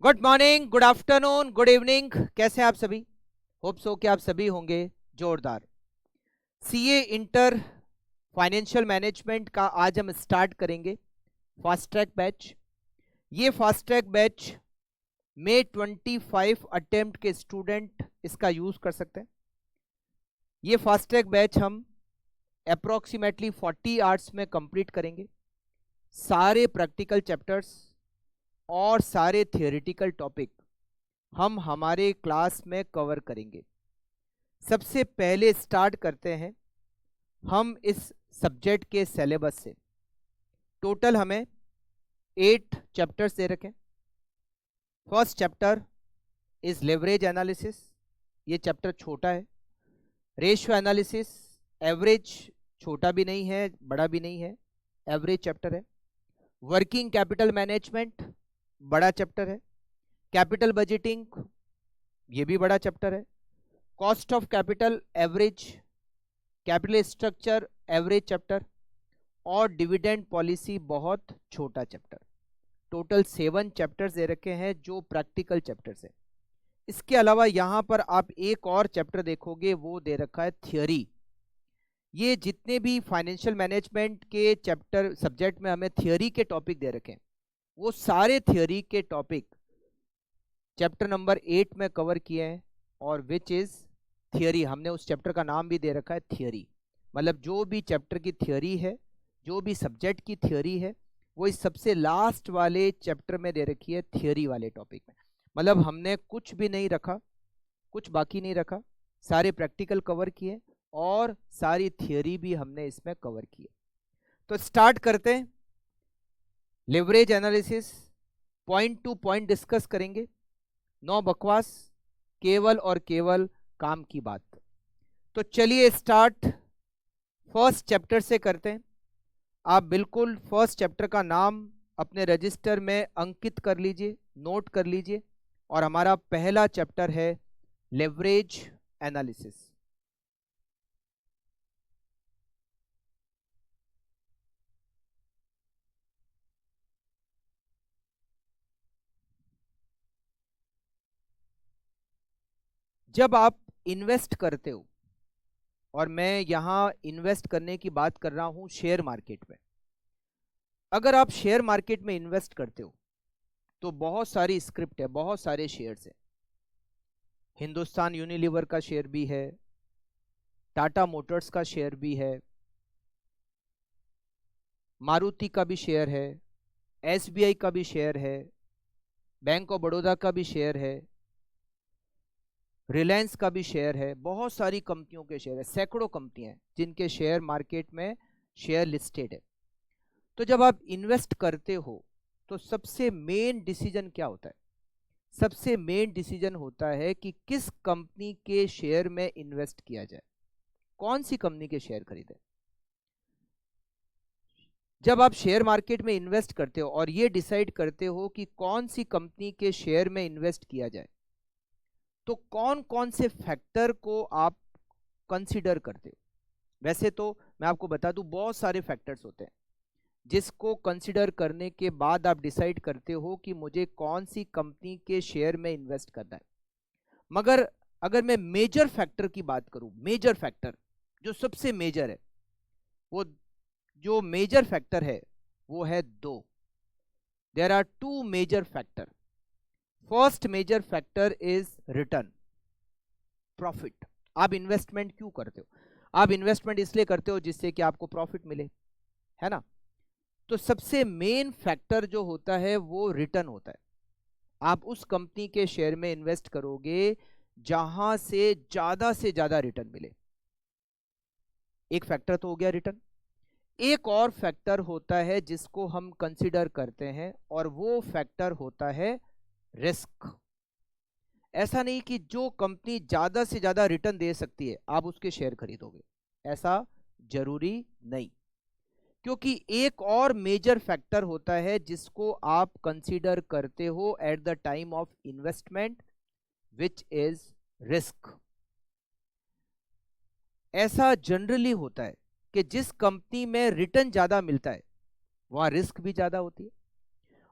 Good morning, good afternoon, good evening. कैसे हैं आप सभी? होप सो कि आप सभी होंगे जोरदार। सीए इंटर फाइनेंशियल मैनेजमेंट का आज हम स्टार्ट करेंगे फास्ट ट्रैक बैच। ये फास्ट ट्रैक बैच में 25 अटेम्प्ट के स्टूडेंट इसका यूज कर सकते हैं। ये फास्ट ट्रैक बैच हम अप्रोक्सीमेटली 40 आवर्स में कंप्लीट करेंगे। सारे प्रैक्टिकल चैप्टर्स और सारे थियोरेटिकल टॉपिक हम हमारे क्लास में कवर करेंगे। सबसे पहले स्टार्ट करते हैं हम इस सब्जेक्ट के सिलेबस से। टोटल हमें 8 चैप्टर्स दे रखे हैं। First chapter is leverage analysis. ये चैप्टर छोटा है। रेशियो एनालिसिस, एवरेज छोटा भी नहीं है, बड़ा भी नहीं है, एवरेज चैप्टर है। वर्किंग कैपिटल मैनेजमेंट बड़ा चैप्टर है। कैपिटल बजटिंग ये भी बड़ा चैप्टर है। Cost of capital average, capital structure average chapter, और डिविडेंड पॉलिसी बहुत छोटा चैप्टर। टोटल 7 चैप्टर्स दे रखे हैं जो प्रैक्टिकल चैप्टर्स है। इसके अलावा यहां पर आप एक और चैप्टर देखोगे, वो दे रखा है थियोरी। ये जितने भी फाइनेंशियल मैनेजमेंट के चैप्टर सब्जेक्ट में हमें थियोरी के टॉपिक दे रखे हैं, वो सारे थियोरी के टॉपिक चैप्टर नंबर 8 में कवर किए हैं। और विच इज थियोरी, हमने उस चैप्टर का नाम भी दे रखा है थियोरी। मतलब जो भी चैप्टर की थियोरी है, जो भी सब्जेक्ट की थियोरी है, वो इस सबसे लास्ट वाले चैप्टर में दे रखी है, थियोरी वाले टॉपिक में। मतलब हमने कुछ भी नहीं रखा, कुछ बाकी नहीं रखा, सारे प्रैक्टिकल कवर किए और सारी थियोरी भी हमने इसमें कवर की। तो स्टार्ट करते हैं। Leverage analysis point two point discuss करेंगे, नो बकवास, केवल और केवल काम की बात। तो चलिए स्टार्ट फर्स्ट चैप्टर से करते हैं। आप बिल्कुल फर्स्ट चैप्टर का नाम अपने रजिस्टर में अंकित कर लीजिए, नोट कर लीजिए। और हमारा पहला चैप्टर है लेवरेज एनालिसिस। जब आप इन्वेस्ट करते हो, और मैं यहां इन्वेस्ट करने की बात कर रहा हूं शेयर मार्केट में। अगर आप शेयर मार्केट में इन्वेस्ट करते हो तो बहुत सारी स्क्रिप्ट है, बहुत सारे शेयर्स हैं। हिंदुस्तान यूनिलीवर का शेयर भी है, टाटा मोटर्स का शेयर भी है, मारुति का भी शेयर है, एसबीआई का भी शेयर है, बैंक ऑफ बड़ौदा का भी शेयर है, रिलायंस का भी शेयर है। बहुत सारी कंपनियों के शेयर है, सैकड़ों कंपनियां हैं जिनके शेयर मार्केट में शेयर लिस्टेड है। तो जब आप इन्वेस्ट करते हो तो सबसे मेन डिसीजन क्या होता है? सबसे मेन डिसीजन होता है कि किस कंपनी के शेयर में इन्वेस्ट किया जाए, कौन सी कंपनी के शेयर खरीदें। जब आप शेयर मार्केट में इन्वेस्ट करते हो और ये डिसाइड करते हो कि कौन सी कंपनी के शेयर में इन्वेस्ट किया जाए, तो कौन कौन से फैक्टर को आप कंसीडर करते हो? वैसे तो मैं आपको बता दूं, बहुत सारे फैक्टर्स होते हैं जिसको कंसीडर करने के बाद आप डिसाइड करते हो कि मुझे कौन सी कंपनी के शेयर में इन्वेस्ट करना है। मगर अगर मैं मेजर फैक्टर की बात करूं, मेजर फैक्टर जो सबसे मेजर है, वो जो मेजर फैक्टर है वो है दो। There are two major factor. First major factor is return, profit. आप इन्वेस्टमेंट क्यों करते हो? आप इन्वेस्टमेंट इसलिए करते हो जिससे कि आपको प्रॉफिट मिले, है ना? तो सबसे मेन फैक्टर जो होता है वो रिटर्न होता है। आप उस कंपनी के शेयर में इन्वेस्ट करोगे जहां से ज्यादा रिटर्न मिले। एक फैक्टर तो हो गया रिटर्न। एक और फैक्टर होता है जिसको हम कंसीडर करते हैं, और वो फैक्टर होता है रिस्क। ऐसा नहीं कि जो कंपनी ज्यादा से ज्यादा रिटर्न दे सकती है आप उसके शेयर खरीदोगे, ऐसा जरूरी नहीं। क्योंकि एक और मेजर फैक्टर होता है जिसको आप कंसीडर करते हो at the time of investment, which is risk. ऐसा जनरली होता है कि जिस कंपनी में रिटर्न ज्यादा मिलता है वहां रिस्क भी ज्यादा होती है,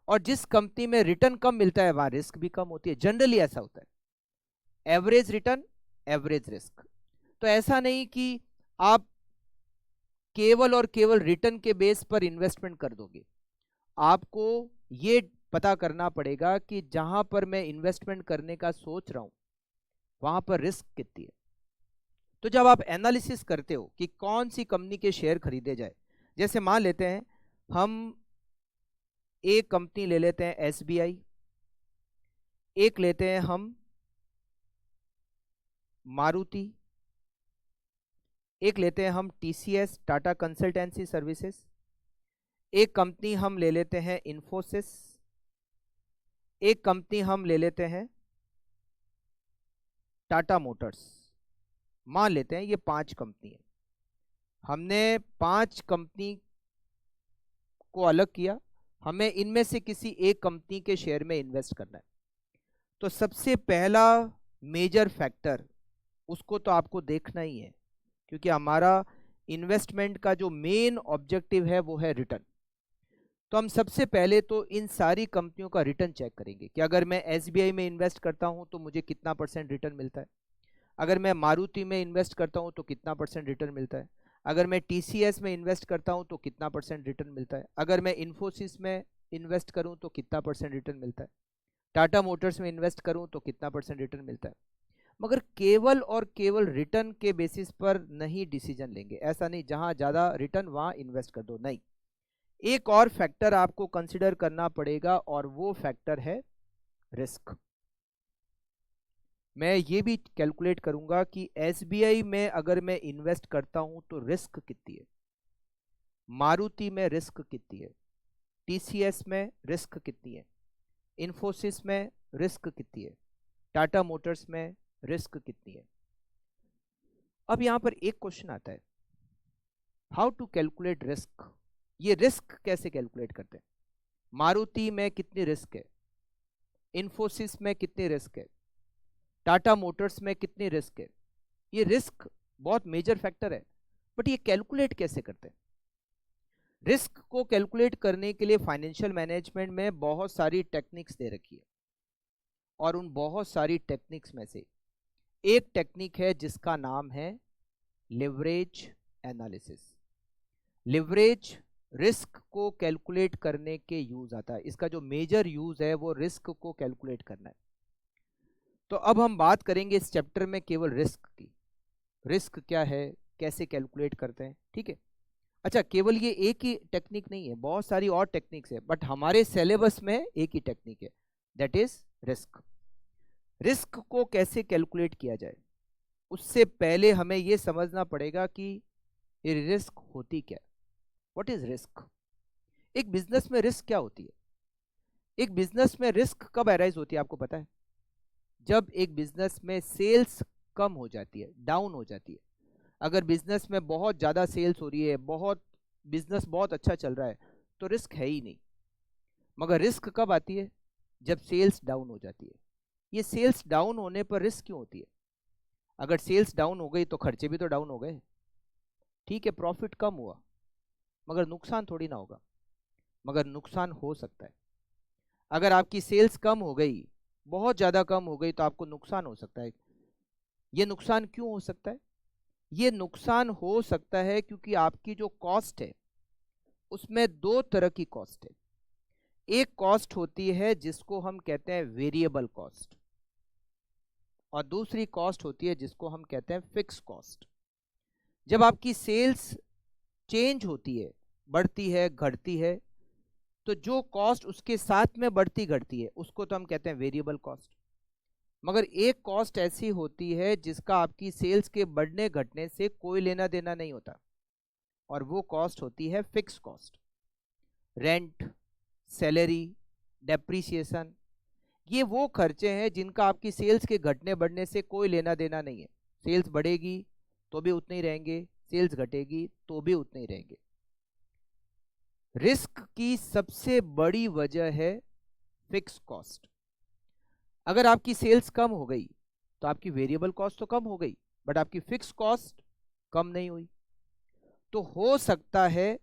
और जिस कंपनी में रिटर्न कम मिलता है वहां रिस्क भी कम होती है, जनरली ऐसा होता है। Average return, average risk. तो ऐसा नहीं कि आप केवल और केवल रिटर्न के बेस पर इन्वेस्टमेंट कर दोगे। आपको ये पता करना पड़ेगा कि जहां पर मैं इन्वेस्टमेंट करने का सोच रहा हूं वहां पर रिस्क कितनी है। तो जब आप एनालिसिस करते हो कि कौन सी कंपनी के शेयर खरीदे जाए, जैसे मान लेते हैं हम एक कंपनी ले लेते हैं एसबीआई, एक लेते हैं हम मारुति, एक लेते हैं हम टीसीएस टाटा कंसल्टेंसी सर्विसेज, एक कंपनी हम ले लेते हैं इन्फोसिस, एक कंपनी हम ले लेते हैं टाटा मोटर्स। मान लेते हैं ये 5 कंपनी है। हमने 5 कंपनी को अलग किया, हमें इनमें से किसी एक कंपनी के शेयर में इन्वेस्ट करना है। तो सबसे पहला मेजर फैक्टर उसको तो आपको देखना ही है, क्योंकि हमारा इन्वेस्टमेंट का जो मेन ऑब्जेक्टिव है वो है रिटर्न। तो हम सबसे पहले तो इन सारी कंपनियों का रिटर्न चेक करेंगे कि अगर मैं एसबीआई में इन्वेस्ट करता हूं तो मुझे कितना % रिटर्न मिलता है, अगर मैं मारुति में इन्वेस्ट करता हूं तो कितना % रिटर्न मिलता है, अगर मैं टीसीएस में इन्वेस्ट करता हूं तो कितना % रिटर्न मिलता है, अगर मैं इन्फोसिस में इन्वेस्ट करूं तो कितना % रिटर्न मिलता है, टाटा मोटर्स में इन्वेस्ट करूं तो कितना % रिटर्न मिलता है। मगर केवल और केवल रिटर्न के बेसिस पर नहीं डिसीजन लेंगे, ऐसा नहीं जहां ज़्यादा रिटर्न वहां इन्वेस्ट कर दो, नहीं। एक और फैक्टर आपको कंसिडर करना पड़ेगा और वो फैक्टर है रिस्क। मैं ये भी कैलकुलेट करूंगा कि एसबीआई में अगर मैं इन्वेस्ट करता हूं तो रिस्क कितनी है, मारुति में रिस्क कितनी है, टीसीएस में रिस्क कितनी है, इन्फोसिस में रिस्क कितनी है, टाटा मोटर्स में रिस्क कितनी है। अब यहां पर एक क्वेश्चन आता है, हाउ टू कैलकुलेट रिस्क। ये रिस्क कैसे कैलकुलेट करते हैं? मारुति में कितनी रिस्क है, इन्फोसिस में कितनी रिस्क है, टाटा मोटर्स में कितनी रिस्क है। ये रिस्क बहुत मेजर फैक्टर है, बट ये कैलकुलेट कैसे करते हैं? रिस्क को कैलकुलेट करने के लिए फाइनेंशियल मैनेजमेंट में बहुत सारी टेक्निक्स दे रखी है, और उन बहुत सारी टेक्निक्स में से एक टेक्निक है जिसका नाम है लिवरेज एनालिसिस। लिवरेज रिस्क को कैलकुलेट करने के यूज आता है, इसका जो मेजर यूज है वो रिस्क को कैलकुलेट करना है। तो अब हम बात करेंगे इस चैप्टर में केवल रिस्क की। रिस्क क्या है, कैसे कैलकुलेट करते हैं, ठीक है। अच्छा, केवल ये एक ही टेक्निक नहीं है, बहुत सारी और टेक्निक्स है, बट हमारे सिलेबस में एक ही टेक्निक है, दैट इज रिस्क। रिस्क को कैसे कैलकुलेट किया जाए उससे पहले हमें यह समझना पड़ेगा कि ये रिस्क होती क्या, व्हाट इज रिस्क। एक बिजनेस में रिस्क क्या होती है? एक बिजनेस में रिस्क कब अराइज होती है आपको पता है? जब एक बिजनेस में सेल्स कम हो जाती है, डाउन हो जाती है। अगर बिजनेस में बहुत ज़्यादा सेल्स हो रही है, बिजनेस बहुत अच्छा चल रहा है, तो रिस्क है ही नहीं। मगर रिस्क कब आती है? जब सेल्स डाउन हो जाती है। ये सेल्स डाउन होने पर रिस्क क्यों होती है? अगर सेल्स डाउन हो गई तो खर्चे भी तो डाउन हो गए, ठीक है, प्रॉफिट कम हुआ, मगर नुकसान थोड़ी ना होगा। मगर नुकसान हो सकता है। अगर आपकी सेल्स कम हो गई, बहुत ज़्यादा कम हो गई, तो आपको नुकसान हो सकता है। ये नुकसान क्यों हो सकता है? ये नुकसान हो सकता है क्योंकि आपकी जो कॉस्ट है उसमें 2 तरह की कॉस्ट है। एक कॉस्ट होती है जिसको हम कहते हैं वेरिएबल कॉस्ट, और दूसरी कॉस्ट होती है जिसको हम कहते हैं फिक्स कॉस्ट। जब आपकी सेल्स चेंज होती है, बढ़ती है, घटती है, तो जो कॉस्ट उसके साथ में बढ़ती घटती है उसको तो हम कहते हैं वेरिएबल कॉस्ट। मगर एक कॉस्ट ऐसी होती है जिसका आपकी सेल्स के बढ़ने घटने से कोई लेना देना नहीं होता, और वो कॉस्ट होती है fix cost. Rent, salary, depreciation, ये वो खर्चे हैं जिनका आपकी सेल्स के घटने बढ़ने से कोई लेना देना नहीं है। सेल्स बढ़ेगी तो भी उतने ही रहेंगे, सेल्स घटेगी तो भी उतने ही रहेंगे। रिस्क की सबसे बड़ी वजह है फिक्स कॉस्ट। अगर आपकी सेल्स कम हो गई तो आपकी वेरिएबल कॉस्ट तो कम हो गई, बट आपकी फिक्स कॉस्ट कम नहीं हुई। तो हो सकता है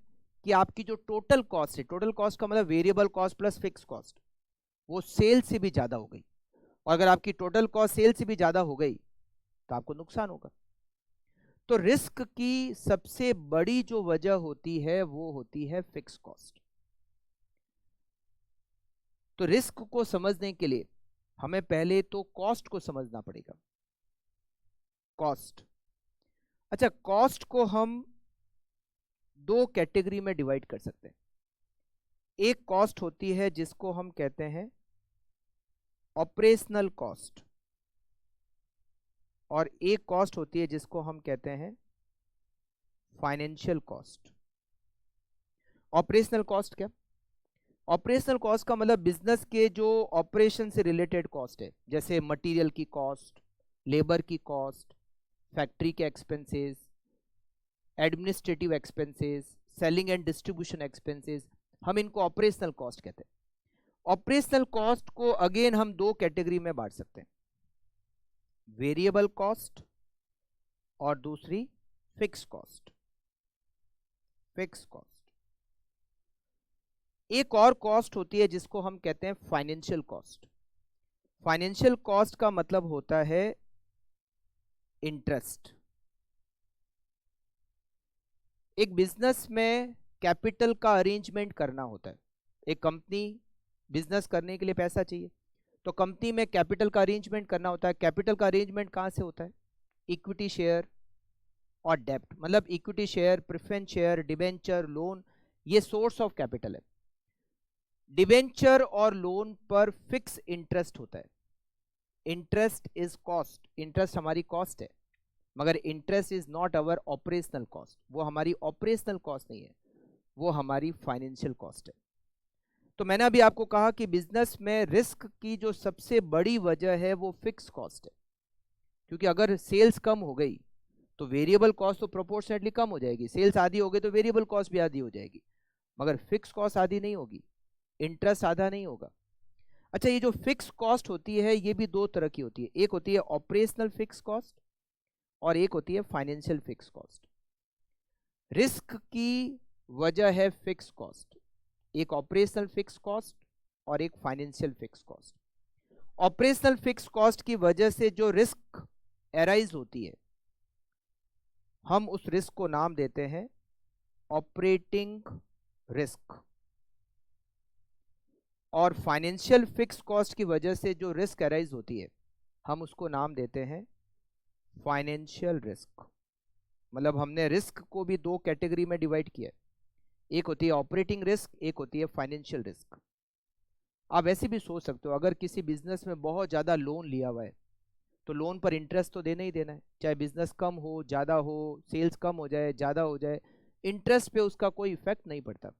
कि आपकी जो टोटल कॉस्ट है, टोटल कॉस्ट का मतलब variable cost plus fix cost, वो सेल से भी ज्यादा हो गई, और अगर आपकी टोटल कॉस्ट सेल से भी ज्यादा हो गई तो आपको नुकसान होगा। तो रिस्क की सबसे बड़ी जो वजह होती है वो होती है फिक्स कॉस्ट। तो रिस्क को समझने के लिए हमें पहले तो कॉस्ट को समझना पड़ेगा। कॉस्ट, अच्छा, कॉस्ट को हम दो कैटेगरी में डिवाइड कर सकते हैं। एक कॉस्ट होती है जिसको हम कहते हैं ऑपरेशनल कॉस्ट, और एक कॉस्ट होती है जिसको हम कहते हैं फाइनेंशियल कॉस्ट। ऑपरेशनल कॉस्ट क्या? ऑपरेशनल कॉस्ट का मतलब बिजनेस के जो ऑपरेशन से रिलेटेड कॉस्ट है, जैसे मटेरियल की कॉस्ट, लेबर की कॉस्ट, फैक्ट्री के expenses, administrative expenses, selling and distribution expenses, हम इनको ऑपरेशनल कॉस्ट कहते हैं। ऑपरेशनल कॉस्ट को अगेन हम दो कैटेगरी में बांट सकते हैं, वेरिएबल कॉस्ट और दूसरी फिक्स कॉस्ट। Fix cost. एक और कॉस्ट होती है जिसको हम कहते हैं फाइनेंशियल कॉस्ट। फाइनेंशियल कॉस्ट का मतलब होता है इंटरेस्ट। एक बिजनेस में कैपिटल का अरेंजमेंट करना होता है। एक कंपनी बिजनेस करने के लिए पैसा चाहिए, तो कंपनी में कैपिटल का अरेंजमेंट करना होता है। कैपिटल का अरेंजमेंट कहाँ से होता है? इक्विटी शेयर और डेब्ट, मतलब equity share, preference share, debenture, loan, ये सोर्स ऑफ कैपिटल है। डिबेंचर और लोन पर फिक्स इंटरेस्ट होता है। इंटरेस्ट इज कॉस्ट, इंटरेस्ट हमारी कॉस्ट है, मगर interest is not our operational cost. वो हमारी ऑपरेशनल कॉस्ट नहीं है, वो हमारी फाइनेंशियल कॉस्ट है। तो मैंने अभी आपको कहा कि बिजनेस में रिस्क की जो सबसे बड़ी वजह है वो फिक्स कॉस्ट है, क्योंकि अगर सेल्स कम हो गई तो वेरिएबल कॉस्ट तो प्रोपोर्शनेटली कम हो जाएगी। सेल्स आधी हो गई तो वेरिएबल कॉस्ट भी आधी हो जाएगी, मगर फिक्स कॉस्ट आधी नहीं होगी, इंटरेस्ट आधा नहीं होगा। अच्छा, ये जो फिक्स कॉस्ट होती है ये भी दो तरह की होती है, एक होती है ऑपरेशनल फिक्स कॉस्ट और एक होती है फाइनेंशियल फिक्स कॉस्ट। रिस्क की वजह है फिक्स कॉस्ट, एक ऑपरेशनल फिक्स कॉस्ट और एक financial fix cost. Operational fix cost की वजह से जो रिस्क एराइज होती है, हम उस रिस्क को नाम देते हैं ऑपरेटिंग रिस्क। और फाइनेंशियल फिक्स कॉस्ट की वजह से जो रिस्क अराइज होती है, हम उसको नाम देते हैं फाइनेंशियल रिस्क। मतलब हमने रिस्क को भी दो कैटेगरी में डिवाइड किया है, एक होती है ऑपरेटिंग रिस्क, एक होती है फाइनेंशियल रिस्क। आप ऐसे भी सोच सकते हो, अगर किसी बिजनेस में बहुत ज़्यादा लोन लिया हुआ है तो लोन पर इंटरेस्ट तो देना ही देना है, चाहे बिजनेस कम हो ज़्यादा हो, सेल्स कम हो जाए ज़्यादा हो जाए, इंटरेस्ट पे उसका कोई इफेक्ट नहीं पड़ता।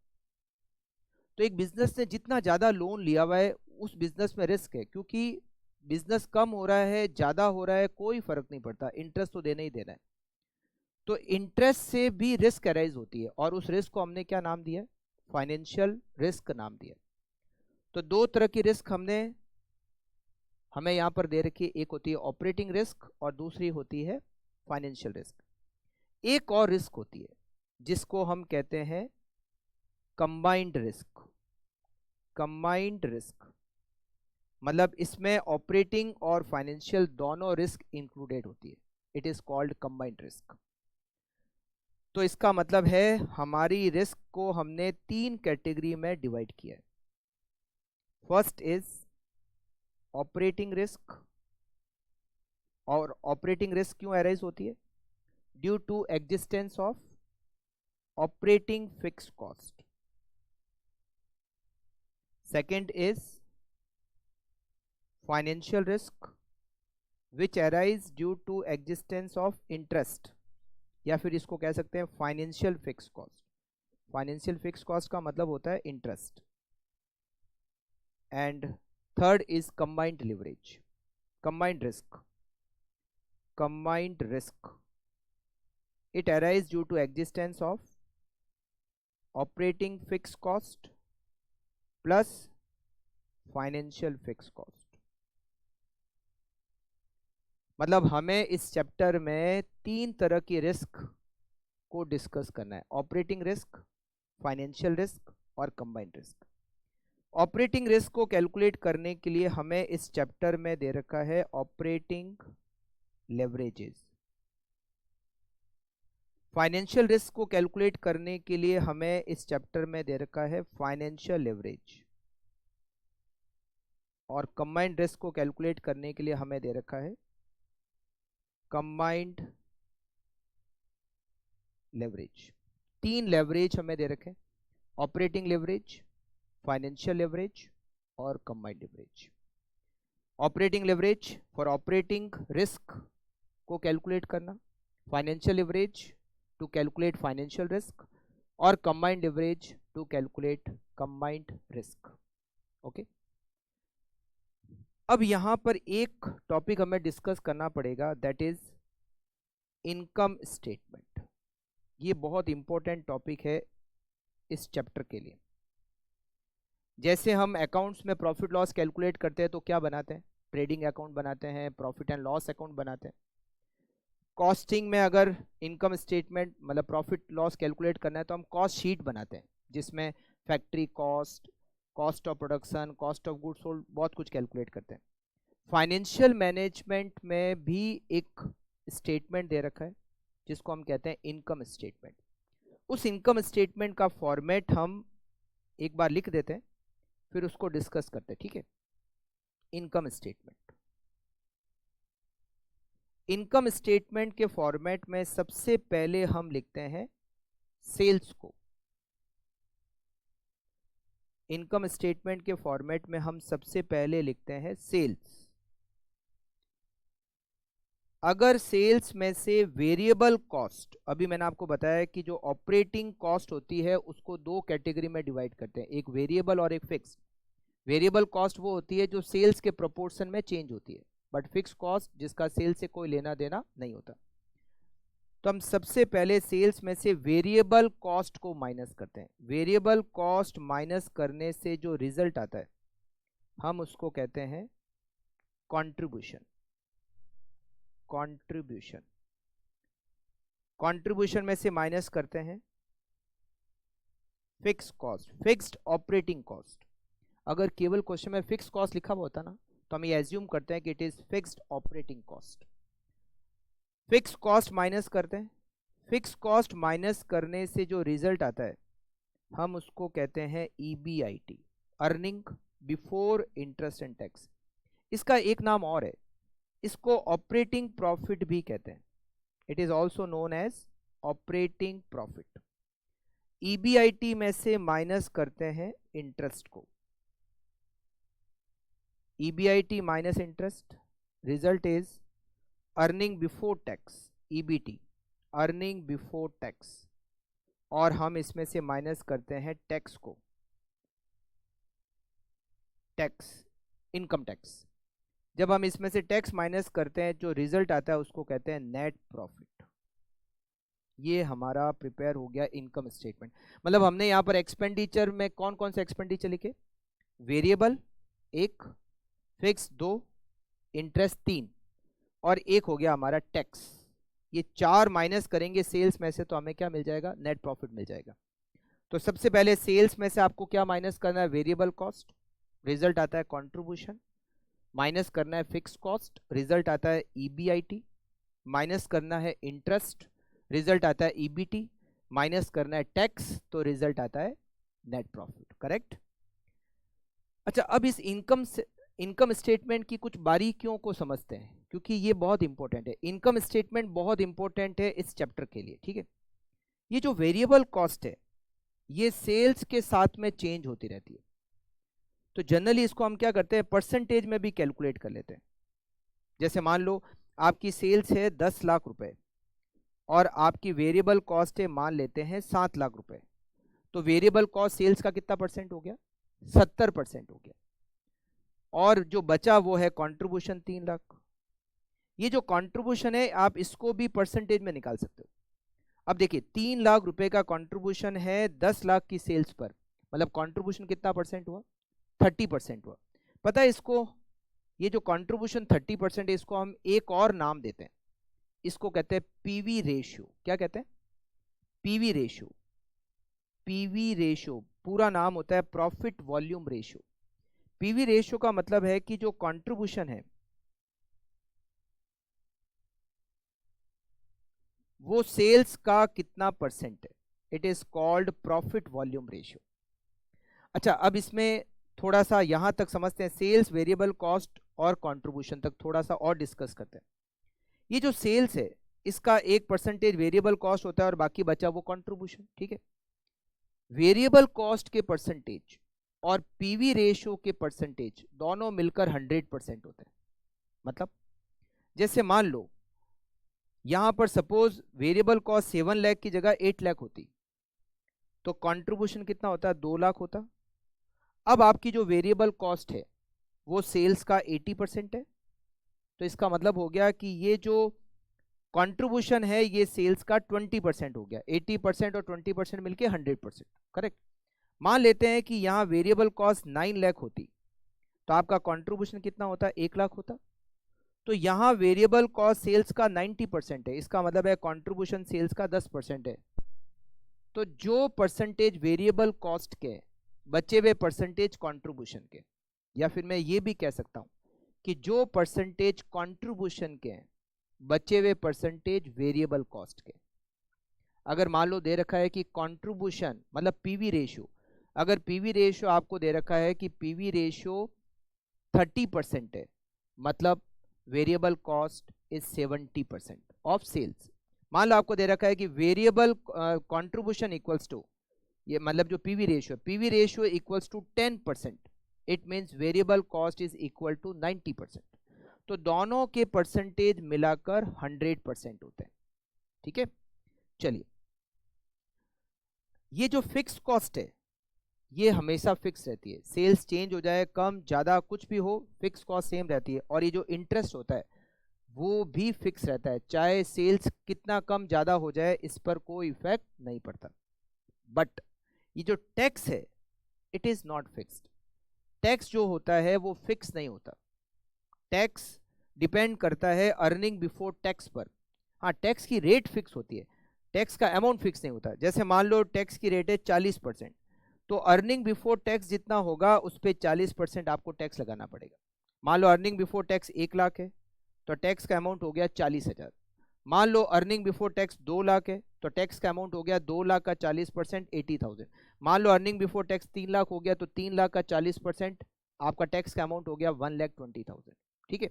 तो एक बिजनेस ने जितना ज़्यादा लोन लिया हुआ है उस बिजनेस में रिस्क है, क्योंकि बिजनेस कम हो रहा है ज़्यादा हो रहा है कोई फर्क नहीं पड़ता, इंटरेस्ट तो देना ही देना है। तो इंटरेस्ट से भी रिस्क अराइज होती है, और उस रिस्क को हमने क्या नाम दिया? फाइनेंशियल रिस्क नाम दिया। तो दो तरह की रिस्क हमें यहाँ पर दे रखी है, एक होती है ऑपरेटिंग रिस्क और दूसरी होती है फाइनेंशियल रिस्क। एक और रिस्क होती है जिसको हम कहते हैं कंबाइंड रिस्क। कंबाइंड रिस्क मतलब इसमें ऑपरेटिंग और फाइनेंशियल दोनों रिस्क इंक्लूडेड होती है, it is called combined risk. तो इसका मतलब है हमारी रिस्क को हमने तीन कैटेगरी में डिवाइड किया है। फर्स्ट इज ऑपरेटिंग रिस्क, और ऑपरेटिंग रिस्क क्यों अराइज होती है? Due to existence of operating fix cost. Second is financial risk which arise due to existence of interest, या फिर इसको कह सकते हैं financial fix cost. Financial fix cost का मतलब होता है interest. And third is combined leverage, combined risk. Combined risk it arises due to existence of operating fixed cost plus financial fixed cost। मतलब हमें इस चैप्टर में तीन तरह की रिस्क को डिस्कस करना है, ऑपरेटिंग रिस्क, फाइनेंशियल रिस्क और कंबाइंड रिस्क। ऑपरेटिंग रिस्क को कैलकुलेट करने के लिए हमें इस चैप्टर में दे रखा है ऑपरेटिंग लेवरेजेस। फाइनेंशियल रिस्क को कैलकुलेट करने के लिए हमें इस चैप्टर में दे रखा है फाइनेंशियल लेवरेज, और कंबाइंड रिस्क को कैलकुलेट करने के लिए हमें दे रखा है कंबाइंड लेवरेज। 3 लेवरेज हमें दे रखे, ऑपरेटिंग लेवरेज, फाइनेंशियल लेवरेज और combined leverage. Operating leverage for operating risk को कैलकुलेट करना, financial leverage to calculate financial risk, और combined leverage to calculate combined risk. Okay, अब यहां पर एक टॉपिक हमें डिस्कस करना पड़ेगा, दैट इज इनकम स्टेटमेंट। ये बहुत इंपॉर्टेंट टॉपिक है इस चैप्टर के लिए। जैसे हम अकाउंट्स में प्रॉफिट लॉस कैलकुलेट करते हैं तो क्या बनाते हैं, ट्रेडिंग अकाउंट बनाते हैं, प्रॉफिट एंड लॉस अकाउंट बनाते हैं। कॉस्टिंग में अगर इनकम स्टेटमेंट मतलब प्रॉफिट लॉस कैलकुलेट करना है तो हम कॉस्ट शीट बनाते हैं, जिसमें factory cost, cost of production, cost of goods sold, बहुत कुछ कैलकुलेट करते हैं। फाइनेंशियल मैनेजमेंट में भी एक स्टेटमेंट दे रखा है जिसको हम कहते हैं इनकम स्टेटमेंट। उस इनकम स्टेटमेंट का फॉर्मेट हम एक बार लिख देते हैं, फिर उसको डिस्कस करते हैं, ठीक है। इनकम स्टेटमेंट, इनकम स्टेटमेंट के फॉर्मेट में सबसे पहले हम लिखते हैं सेल्स को। इनकम स्टेटमेंट के फॉर्मेट में हम सबसे पहले लिखते हैं सेल्स। अगर सेल्स में से वेरिएबल कॉस्ट, अभी मैंने आपको बताया कि जो ऑपरेटिंग कॉस्ट होती है उसको 2 कैटेगरी में डिवाइड करते हैं, एक वेरिएबल और एक फिक्स्ड। वेरिएबल कॉस्ट वो होती है जो सेल्स के प्रोपोर्शन में चेंज होती है, बट फिक्स कॉस्ट जिसका सेल्स से कोई लेना देना नहीं होता। तो हम सबसे पहले सेल्स में से वेरिएबल कॉस्ट को माइनस करते हैं। वेरिएबल कॉस्ट माइनस करने से जो रिजल्ट आता है हम उसको कहते हैं कंट्रीब्यूशन। कंट्रीब्यूशन, कंट्रीब्यूशन में से माइनस करते हैं fix cost, fixed operating cost. अगर केवल क्वेश्चन में फिक्स कॉस्ट लिखा हुआ होता ना तो हम ये एज्यूम करते हैं कि it is fixed operating cost. Fix cost minus करते हैं, फिक्स कॉस्ट माइनस करने से जो रिजल्ट आता है हम उसको कहते हैं EBIT, earning before interest and tax. इसका एक नाम और है, इसको ऑपरेटिंग प्रॉफिट भी कहते हैं। It is also known as operating profit. EBIT में से माइनस करते हैं इंटरेस्ट को, EBIT minus interest, result is earning before tax, EBT, earning before tax. और हम इसमें से माइनस करते हैं टैक्स को, टैक्स, इनकम टैक्स। जब हम इसमें से टैक्स माइनस करते हैं जो रिजल्ट आता है उसको कहते हैं नेट प्रॉफिट। ये हमारा प्रिपेयर हो गया इनकम स्टेटमेंट। मतलब हमने यहाँ पर एक्सपेंडिचर में कौन कौन से एक्सपेंडिचर लिखे, वेरिएबल 1, फिक्स 2, इंटरेस्ट 3, और एक हो गया हमारा टैक्स। ये 4 माइनस करेंगे सेल्स में से तो हमें क्या मिल जाएगा, नेट प्रॉफिट मिल जाएगा। तो सबसे पहले सेल्स में से आपको क्या माइनस करना है, वेरिएबल कॉस्ट, रिजल्ट आता है कंट्रीब्यूशन। माइनस करना है फिक्स कॉस्ट, रिजल्ट आता है EBIT। माइनस करना है इंटरेस्ट, रिजल्ट आता है EBT। माइनस करना है टैक्स, तो रिजल्ट आता है नेट प्रॉफिट। करेक्ट। अच्छा, अब इस इनकम स्टेटमेंट की कुछ बारीकियों को समझते हैं, क्योंकि ये बहुत इंपॉर्टेंट है। इनकम स्टेटमेंट बहुत इंपॉर्टेंट है इस चैप्टर के लिए, ठीक है। ये जो वेरिएबल कॉस्ट है ये सेल्स के साथ में चेंज होती रहती है, तो जनरली इसको हम क्या करते हैं, परसेंटेज में भी कैलकुलेट कर लेते हैं। जैसे मान लो आपकी सेल्स है 10 लाख रुपए और आपकी वेरिएबल कॉस्ट है मान लेते हैं 7 लाख रुपए, तो वेरिएबल कॉस्ट सेल्स का कितना परसेंट हो गया, 70% हो गया, और जो बचा वो है कंट्रीब्यूशन 3 लाख। ये जो कंट्रीब्यूशन है आप इसको भी परसेंटेज में निकाल सकते हो। अब देखिए 3 लाख रुपए का कंट्रीब्यूशन है 10 लाख की सेल्स पर, मतलब कंट्रीब्यूशन कितना परसेंट हुआ, 30% हुआ। पता है इसको, ये जो कंट्रीब्यूशन 30% है इसको हम एक और नाम देते हैं, इसको कहते हैं पीवी रेशियो। क्या कहते हैं, पीवी रेशियो। पीवी रेशियो, पूरा नाम होता है profit volume ratio. PV ratio का मतलब है कि जो कंट्रीब्यूशन है वो सेल्स का कितना परसेंट है, it is called profit volume ratio. अच्छा, अब इसमें थोड़ा सा यहां तक समझते हैं, सेल्स, वेरिएबल कॉस्ट और कंट्रीब्यूशन तक थोड़ा सा और डिस्कस करते हैं। ये जो सेल्स है इसका 1% वेरिएबल कॉस्ट होता है और बाकी बचा वो कंट्रीब्यूशन, ठीक है। वेरिएबल कॉस्ट के परसेंटेज और पीवी रेशियो के परसेंटेज दोनों मिलकर 100% होते हैं। मतलब जैसे मान लो यहां पर सपोज वेरिएबल कॉस्ट 7 लाख की जगह 8 लाख होती, तो कंट्रीब्यूशन कितना होता है, 2 लाख होता। अब आपकी जो वेरिएबल कॉस्ट है वो सेल्स का 80% है, तो इसका मतलब हो गया कि ये जो कंट्रीब्यूशन है ये सेल्स का 20% हो गया। 80% और 20% मिलके 100%, करेक्ट। मान लेते हैं कि यहाँ वेरिएबल कॉस्ट 9 लाख होती, तो आपका कंट्रीब्यूशन कितना होता, 1 लाख होता। तो यहाँ वेरिएबल कॉस्ट सेल्स का 90% है, इसका मतलब है कंट्रीब्यूशन सेल्स का 10% है। तो जो परसेंटेज वेरिएबल कॉस्ट के बचे हुए परसेंटेज कंट्रीब्यूशन के, या फिर मैं ये भी कह सकता हूं कि जो परसेंटेज कंट्रीब्यूशन के बचे हुए परसेंटेज वेरिएबल कॉस्ट के। अगर मान लो दे रखा है कि कंट्रीब्यूशन मतलब पीवी रेशियो, अगर पीवी रेशियो आपको दे रखा है कि पीवी रेशियो 30% है, मतलब variable cost is 70% of sales. मान लो आपको दे रखा है कि वेरिएबल कंट्रीब्यूशन इक्वल्स टू, ये मतलब जो PV ratio equals to 10%, it means variable cost is equal to 90%। तो दोनों के परसेंटेज मिलाकर 100% होते हैं, ठीक है। चलिए, ये जो फिक्स कॉस्ट है ये हमेशा फिक्स रहती है, सेल्स चेंज हो जाए, कम ज़्यादा कुछ भी हो, फिक्स कॉस्ट सेम रहती है। और ये जो इंटरेस्ट होता है वो भी फिक्स रहता है, चाहे सेल्स कितना कम ज़्यादा हो जाए इस पर कोई इफेक्ट नहीं पड़ता। बट ये जो टैक्स है it is not fixed. Tax जो होता है वो फिक्स नहीं होता, टैक्स डिपेंड करता है अर्निंग बिफोर टैक्स पर। हाँ, टैक्स की रेट फिक्स होती है, टैक्स का अमाउंट फिक्स नहीं होता। जैसे मान लो टैक्स की रेट है 40%, तो अर्निंग बिफोर टैक्स जितना होगा उस पर 40% आपको टैक्स लगाना पड़ेगा। मान लो अर्निंग बिफोर टैक्स 1 लाख है तो टैक्स का अमाउंट हो गया 40,000। मान लो अर्निंग बिफोर टैक्स 2 लाख है तो टैक्स का अमाउंट हो गया 2 लाख का 40% 80,000। मान लो अर्निंग बिफोर टैक्स 3 लाख हो गया तो 3 लाख का 40% आपका टैक्स का अमाउंट हो गया 1,20,000, ठीक है।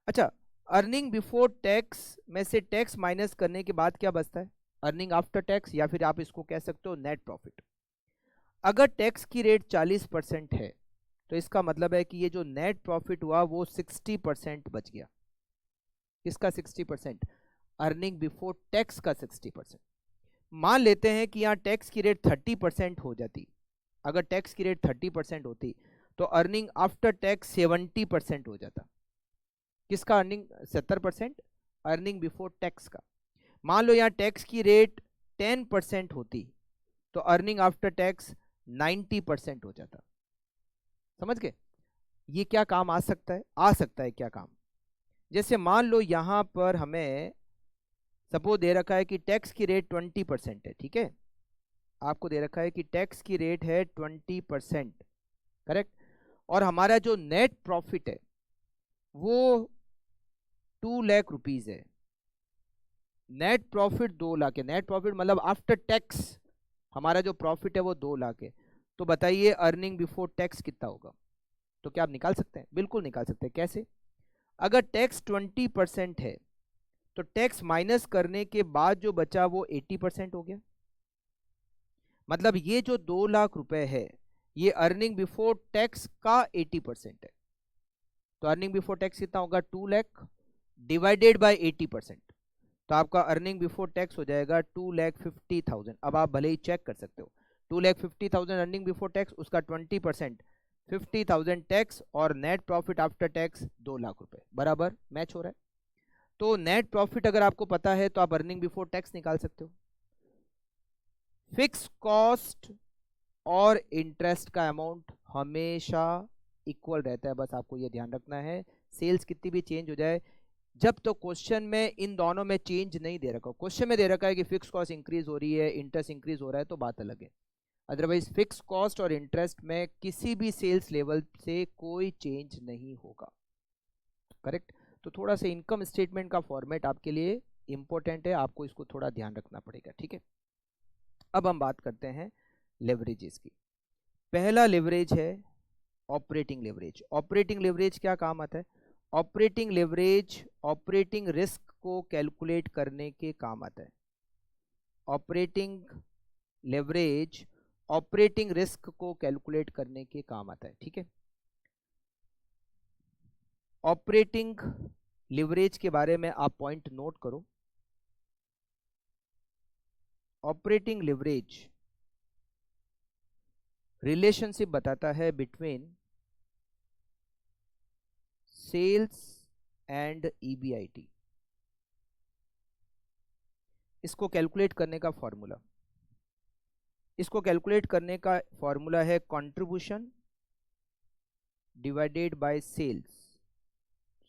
अच्छा, अर्निंग बिफोर टैक्स में से टैक्स माइनस करने के बाद क्या बचता है, अर्निंग आफ्टर टैक्स, या फिर आप इसको कह सकते हो नेट प्रॉफिट। अगर टैक्स की रेट 40% है तो इसका मतलब है कि ये जो नेट प्रॉफिट हुआ वो 60% बच गया। किसका 60%, अर्निंग बिफोर टैक्स का 60%। मान लेते हैं कि यहाँ टैक्स की रेट 30% हो जाती, अगर टैक्स की रेट 30% होती तो अर्निंग आफ्टर टैक्स 70% हो जाता। किसका, अर्निंग 70%, अर्निंग बिफोर टैक्स का। मान लो यहाँ टैक्स की रेट 10% होती तो अर्निंग आफ्टर टैक्स 90% हो जाता। समझ गए, ये क्या काम आ सकता है, आ सकता है क्या काम। जैसे मान लो यहां पर हमें सपोज दे रखा है कि टैक्स की रेट 20% है, ठीक है। आपको दे रखा है कि टैक्स की रेट है 20%, करेक्ट। और हमारा जो नेट प्रॉफिट है वो 2 लाख रुपीज है, नेट प्रॉफिट 2 लाख है। नेट प्रॉफिट मतलब आफ्टर टैक्स हमारा जो प्रॉफिट है वो 2 लाख है। तो बताइए अर्निंग बिफोर टैक्स कितना होगा। तो क्या आप निकाल सकते हैं, बिल्कुल निकाल सकते हैं। कैसे, अगर टैक्स 20% है तो टैक्स माइनस करने के बाद जो बचा वो 80% हो गया। मतलब ये जो 2 लाख रुपए है ये अर्निंग बिफोर टैक्स का 80% है। तो अर्निंग बिफोर टैक्स कितना होगा, 2 लाख डिवाइडेड बाय 80%, तो आपका अर्निंग बिफोर टैक्स हो जाएगा 2,50,000। अब आप भले ही चेक कर सकते हो, 2,50,000 अर्निंग बिफोर टैक्स, उसका 20% 50,000 टैक्स, और net profit after tax 2 lakh रुपए, बराबर मैच हो रहा है। तो नेट प्रॉफिट अगर आपको पता है तो आप अर्निंग बिफोर टैक्स निकाल सकते हो। फिक्स कॉस्ट और इंटरेस्ट का अमाउंट हमेशा इक्वल रहता है, बस आपको ये ध्यान रखना है। सेल्स कितनी भी चेंज हो जाए, जब तो क्वेश्चन में इन दोनों में चेंज नहीं दे रखा, क्वेश्चन में दे रखा है कि फिक्स कॉस्ट इंक्रीज हो रही है, इंटरेस्ट इंक्रीज हो रहा है, तो बात अलग है। अदरवाइज फिक्स कॉस्ट और इंटरेस्ट में किसी भी सेल्स लेवल से कोई चेंज नहीं होगा। करेक्ट। तो थोड़ा सा इनकम स्टेटमेंट का फॉर्मेट आपके लिए इंपॉर्टेंट है, आपको इसको थोड़ा ध्यान रखना पड़ेगा। ठीक है, अब हम बात करते हैं लेवरेजेस की। पहला लेवरेज है ऑपरेटिंग लेवरेज। ऑपरेटिंग लेवरेज क्या काम आता है? ऑपरेटिंग लेवरेज ऑपरेटिंग रिस्क को कैलकुलेट करने के काम आता है। ऑपरेटिंग लेवरेज ऑपरेटिंग रिस्क को कैलकुलेट करने के काम आता है। ठीक है, ऑपरेटिंग लिवरेज के बारे में आप पॉइंट नोट करो। ऑपरेटिंग लिवरेज रिलेशनशिप बताता है बिटवीन सेल्स एंड ईबीआईटी। इसको कैलकुलेट करने का फॉर्मूला, इसको कैलकुलेट करने का फॉर्मूला है contribution divided by sales,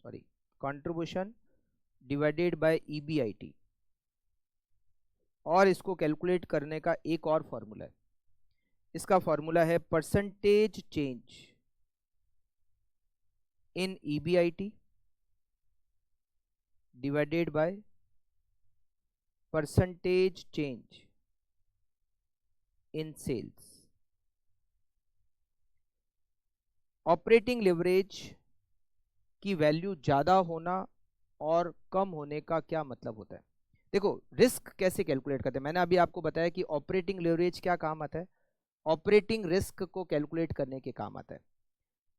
sorry contribution divided by EBIT. और इसको कैलकुलेट करने का एक और फॉर्मूला है, इसका फॉर्मूला है percentage change in EBIT divided by percentage change in sales. Operating leverage की वैल्यू ज़्यादा होना और कम होने का क्या मतलब होता है? देखो, रिस्क कैसे कैलकुलेट करते हैं, मैंने अभी आपको बताया कि ऑपरेटिंग लिवरेज क्या काम आता है, ऑपरेटिंग रिस्क को कैलकुलेट करने के काम आता है।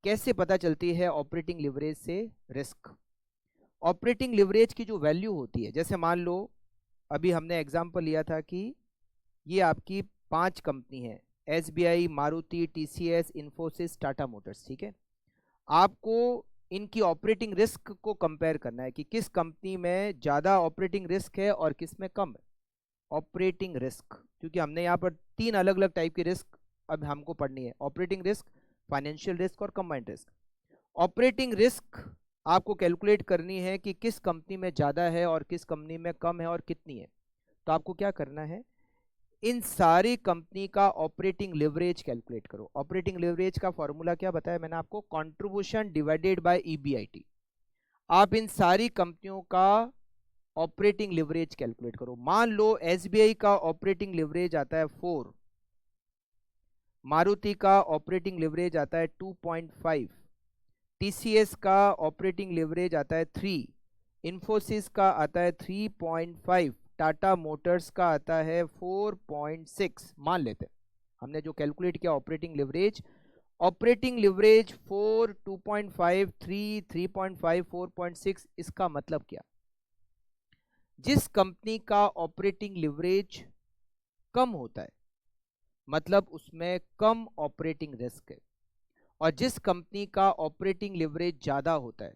कैसे पता चलती है ऑपरेटिंग लिवरेज से रिस्क? ऑपरेटिंग लिवरेज की जो वैल्यू होती है, जैसे मान लो अभी हमने एग्जांपल लिया था कि ये आपकी 5 कंपनी है, SBI, Maruti, TCS, Infosys, Tata Motors. ठीक है, आपको इनकी ऑपरेटिंग रिस्क को कंपेयर करना है कि किस कंपनी में ज़्यादा ऑपरेटिंग रिस्क है और किस में कम है ऑपरेटिंग रिस्क। क्योंकि हमने यहाँ पर 3 अलग अलग टाइप की रिस्क अब हमको पढ़नी है, ऑपरेटिंग रिस्क, फाइनेंशियल रिस्क और कंबाइंड रिस्क। ऑपरेटिंग रिस्क आपको कैलकुलेट करनी है कि किस कंपनी में ज़्यादा है और किस कंपनी में कम है और कितनी है। तो आपको क्या करना है, इन सारी कंपनी का ऑपरेटिंग लिवरेज कैलकुलेट करो। ऑपरेटिंग लिवरेज का फॉर्मूला क्या बताया मैंने आपको, कंट्रीब्यूशन डिवाइडेड बाय ईबीआईटी। आप इन सारी कंपनियों का ऑपरेटिंग लिवरेज कैलकुलेट करो। मान लो एसबीआई का ऑपरेटिंग लिवरेज आता है 4, मारुति का ऑपरेटिंग लिवरेज आता है 2.5, टीसीएस का ऑपरेटिंग लिवरेज आता है 3, इन्फोसिस का आता है 3.5, टाटा मोटर्स का आता है 4.6। मान लेते हैं हमने जो कैलकुलेट किया ऑपरेटिंग लिवरेज 4, 2.5, 3, 3.5, 4.6। इसका मतलब क्या, जिस कंपनी का ऑपरेटिंग लिवरेज कम होता है मतलब उसमें कम ऑपरेटिंग रिस्क है, और जिस कंपनी का ऑपरेटिंग लिवरेज ज़्यादा होता है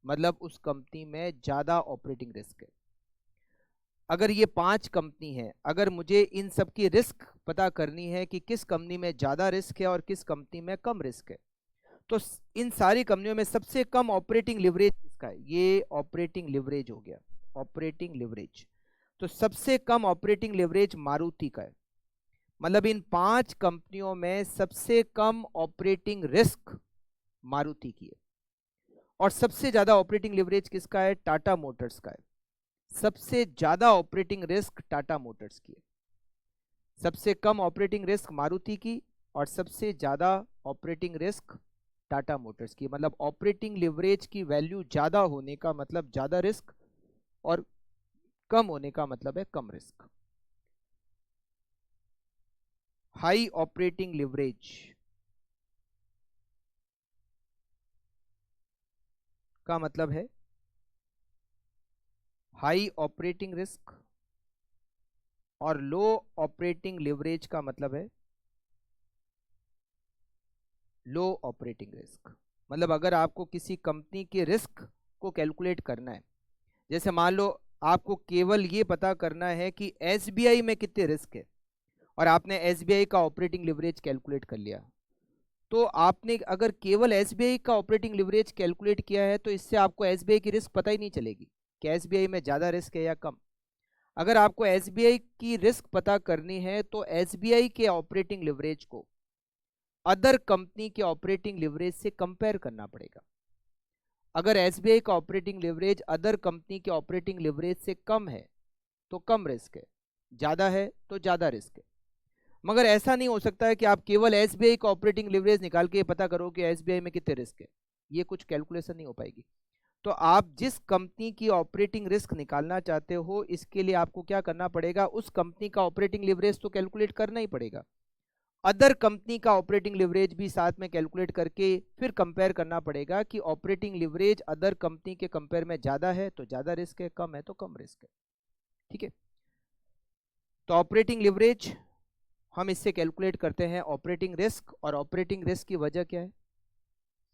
मतलब उस कंपनी में ज़्यादा ऑपरेटिंग रिस्क है। अगर ये 5 कंपनी है, अगर मुझे इन सब की रिस्क पता करनी है कि किस कंपनी में ज़्यादा रिस्क है और किस कंपनी में कम रिस्क है, तो इन सारी कंपनियों में सबसे कम ऑपरेटिंग लिवरेज किसका है? ये ऑपरेटिंग लिवरेज हो गया, ऑपरेटिंग लिवरेज। तो सबसे कम ऑपरेटिंग लिवरेज मारुति का है, मतलब इन 5 कंपनियों में सबसे कम ऑपरेटिंग रिस्क मारुति की है। और सबसे ज्यादा ऑपरेटिंग लिवरेज किसका है? टाटा मोटर्स का है। सबसे ज्यादा ऑपरेटिंग रिस्क टाटा मोटर्स की है, सबसे कम ऑपरेटिंग रिस्क मारुति की और सबसे ज्यादा ऑपरेटिंग रिस्क टाटा मोटर्स की। मतलब ऑपरेटिंग लिवरेज की वैल्यू ज्यादा होने का मतलब ज्यादा रिस्क और कम होने का मतलब है कम रिस्क। हाई ऑपरेटिंग लिवरेज का मतलब है हाई ऑपरेटिंग रिस्क और लो ऑपरेटिंग लिवरेज का मतलब है लो ऑपरेटिंग रिस्क। मतलब अगर आपको किसी कंपनी के रिस्क को कैलकुलेट करना है, जैसे मान लो आपको केवल ये पता करना है कि एसबीआई में कितने रिस्क है और आपने एसबीआई का ऑपरेटिंग लिवरेज कैलकुलेट कर लिया, तो आपने अगर केवल एसबीआई का ऑपरेटिंग लिवरेज कैलकुलेट किया है तो इससे आपको एसबीआई की रिस्क पता ही नहीं चलेगी कि एसबीआई में ज़्यादा रिस्क है या कम। अगर आपको एसबीआई की रिस्क पता करनी है तो एसबीआई के ऑपरेटिंग लिवरेज को अदर कंपनी के ऑपरेटिंग लिवरेज से कंपेयर करना पड़ेगा। अगर एसबीआई का ऑपरेटिंग लिवरेज अदर कंपनी के ऑपरेटिंग लिवरेज से कम है तो कम रिस्क है, ज्यादा है तो ज्यादा रिस्क है। मगर ऐसा नहीं हो सकता है कि आप केवल एसबीआई का ऑपरेटिंग लिवरेज निकाल के पता करो कि एसबीआई में कितने रिस्क है, ये कुछ कैलकुलेशन नहीं हो पाएगी। तो आप जिस कंपनी की ऑपरेटिंग रिस्क निकालना चाहते हो, इसके लिए आपको क्या करना पड़ेगा, उस कंपनी का ऑपरेटिंग लिवरेज तो कैलकुलेट करना ही पड़ेगा, अदर कंपनी का ऑपरेटिंग लिवरेज भी साथ में कैलकुलेट करके फिर कंपेयर करना पड़ेगा कि ऑपरेटिंग लिवरेज अदर कंपनी के कंपेयर में ज्यादा है तो ज्यादा रिस्क है, कम है तो कम रिस्क है। ठीक है, तो ऑपरेटिंग लिवरेज हम इससे कैलकुलेट करते हैं ऑपरेटिंग रिस्क, और ऑपरेटिंग रिस्क की वजह क्या है,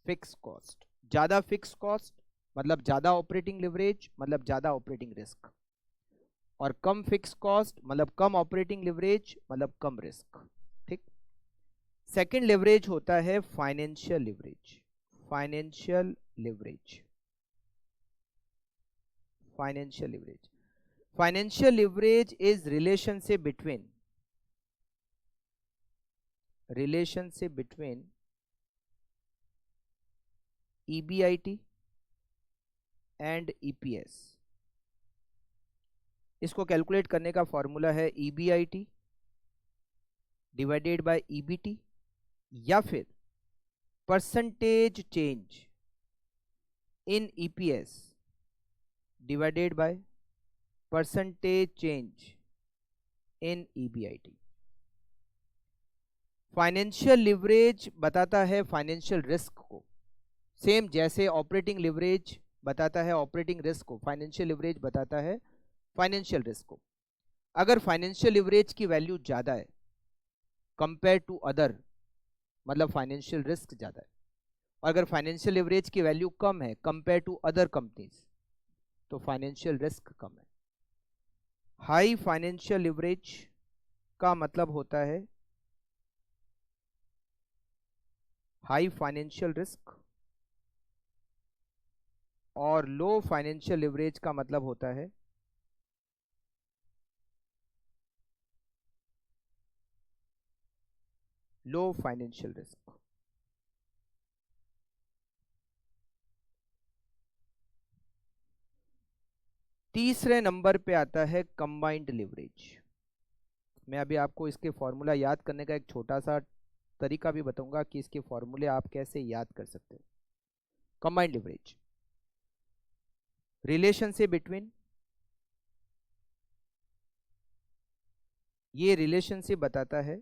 फिक्स कॉस्ट। ज्यादा फिक्स कॉस्ट मतलब ज्यादा ऑपरेटिंग लिवरेज मतलब ज्यादा ऑपरेटिंग रिस्क, और कम फिक्स कॉस्ट मतलब कम ऑपरेटिंग लिवरेज मतलब कम रिस्क। ठीक, सेकंड लिवरेज होता है financial leverage. Financial leverage, financial leverage, financial leverage is relationship between EBIT and EPS। इसको कैलकुलेट करने का फॉर्मूला है EBIT डिवाइडेड बाय EBT, या फिर percentage change in EPS divided by percentage change in EBIT। Financial leverage बताता है financial risk को, same जैसे ऑपरेटिंग लिवरेज बताता है ऑपरेटिंग रिस्क को, फाइनेंशियल लिवरेज बताता है फाइनेंशियल रिस्क को। अगर फाइनेंशियल लिवरेज की वैल्यू ज्यादा है कंपेयर टू अदर, मतलब फाइनेंशियल रिस्क ज्यादा है, और अगर फाइनेंशियल लिवरेज की वैल्यू कम है कंपेयर टू अदर कंपनीज तो फाइनेंशियल रिस्क कम है। हाई फाइनेंशियल लिवरेज का मतलब होता है हाई फाइनेंशियल रिस्क, और लो फाइनेंशियल लिवरेज का मतलब होता है लो फाइनेंशियल रिस्क। तीसरे नंबर पे आता है कंबाइंड लिवरेज। मैं अभी आपको इसके फॉर्मूला याद करने का एक छोटा सा तरीका भी बताऊंगा कि इसके फॉर्मूले आप कैसे याद कर सकते हो। कंबाइंड लिवरेज, रिलेशनशिप बिटवीन, ये रिलेशनशिप बताता है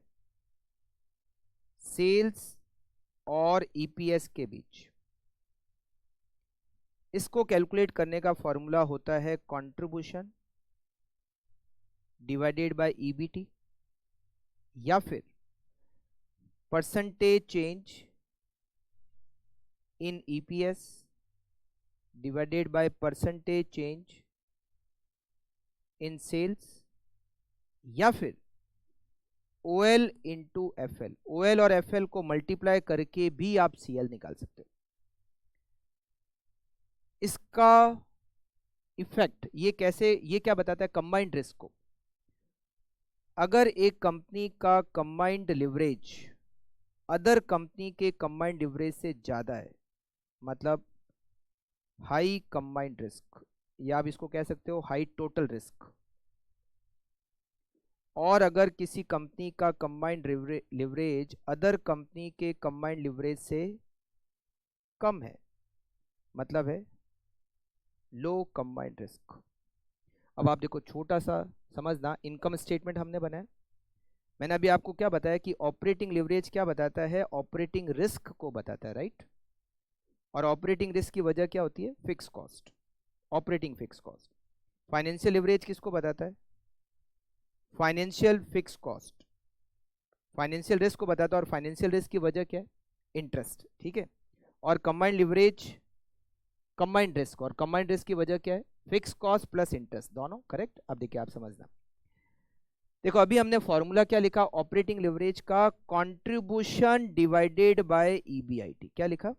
सेल्स और EPS के बीच। इसको कैलकुलेट करने का फॉर्मूला होता है कंट्रीब्यूशन डिवाइडेड बाय EBT, या फिर percentage change in EPS divided by percentage change in sales, या फिर OL इंटू FL। OL और FL को मल्टीप्लाई करके भी आप CL निकाल सकते हो। इसका इफेक्ट ये कैसे, ये क्या बताता है कंबाइंड रिस्क को। अगर एक कंपनी का कंबाइंड लिवरेज अदर कंपनी के कंबाइंड लिवरेज से ज्यादा है, मतलब हाई कंबाइंड रिस्क, या आप इसको कह सकते हो हाई टोटल रिस्क, और अगर किसी कंपनी का कंबाइंड लिवरेज अदर कंपनी के कंबाइंड लिवरेज से कम है, मतलब है लो कंबाइंड रिस्क। अब आप देखो, छोटा सा समझना, इनकम स्टेटमेंट हमने बनाया, मैंने अभी आपको क्या बताया कि ऑपरेटिंग लिवरेज क्या बताता है, ऑपरेटिंग रिस्क को बताता है, राइट। और ऑपरेटिंग रिस्क की वजह क्या होती है, fix cost, operating fix cost. Financial leverage किसको बताता है, financial fix cost, financial risk को बताता है, और फाइनेंशियल रिस्क की वजह क्या है, इंटरेस्ट। ठीक है, और कंबाइंड लिवरेज कंबाइंड रिस्क, और कंबाइंड रिस्क की वजह क्या है, फिक्स कॉस्ट प्लस इंटरेस्ट, दोनों करेक्ट। अब देखिए आप समझना, देखो अभी हमने फॉर्मूला क्या लिखा ऑपरेटिंग लिवरेज का, कंट्रीब्यूशन डिवाइडेड बाय EBIT। क्या लिखा,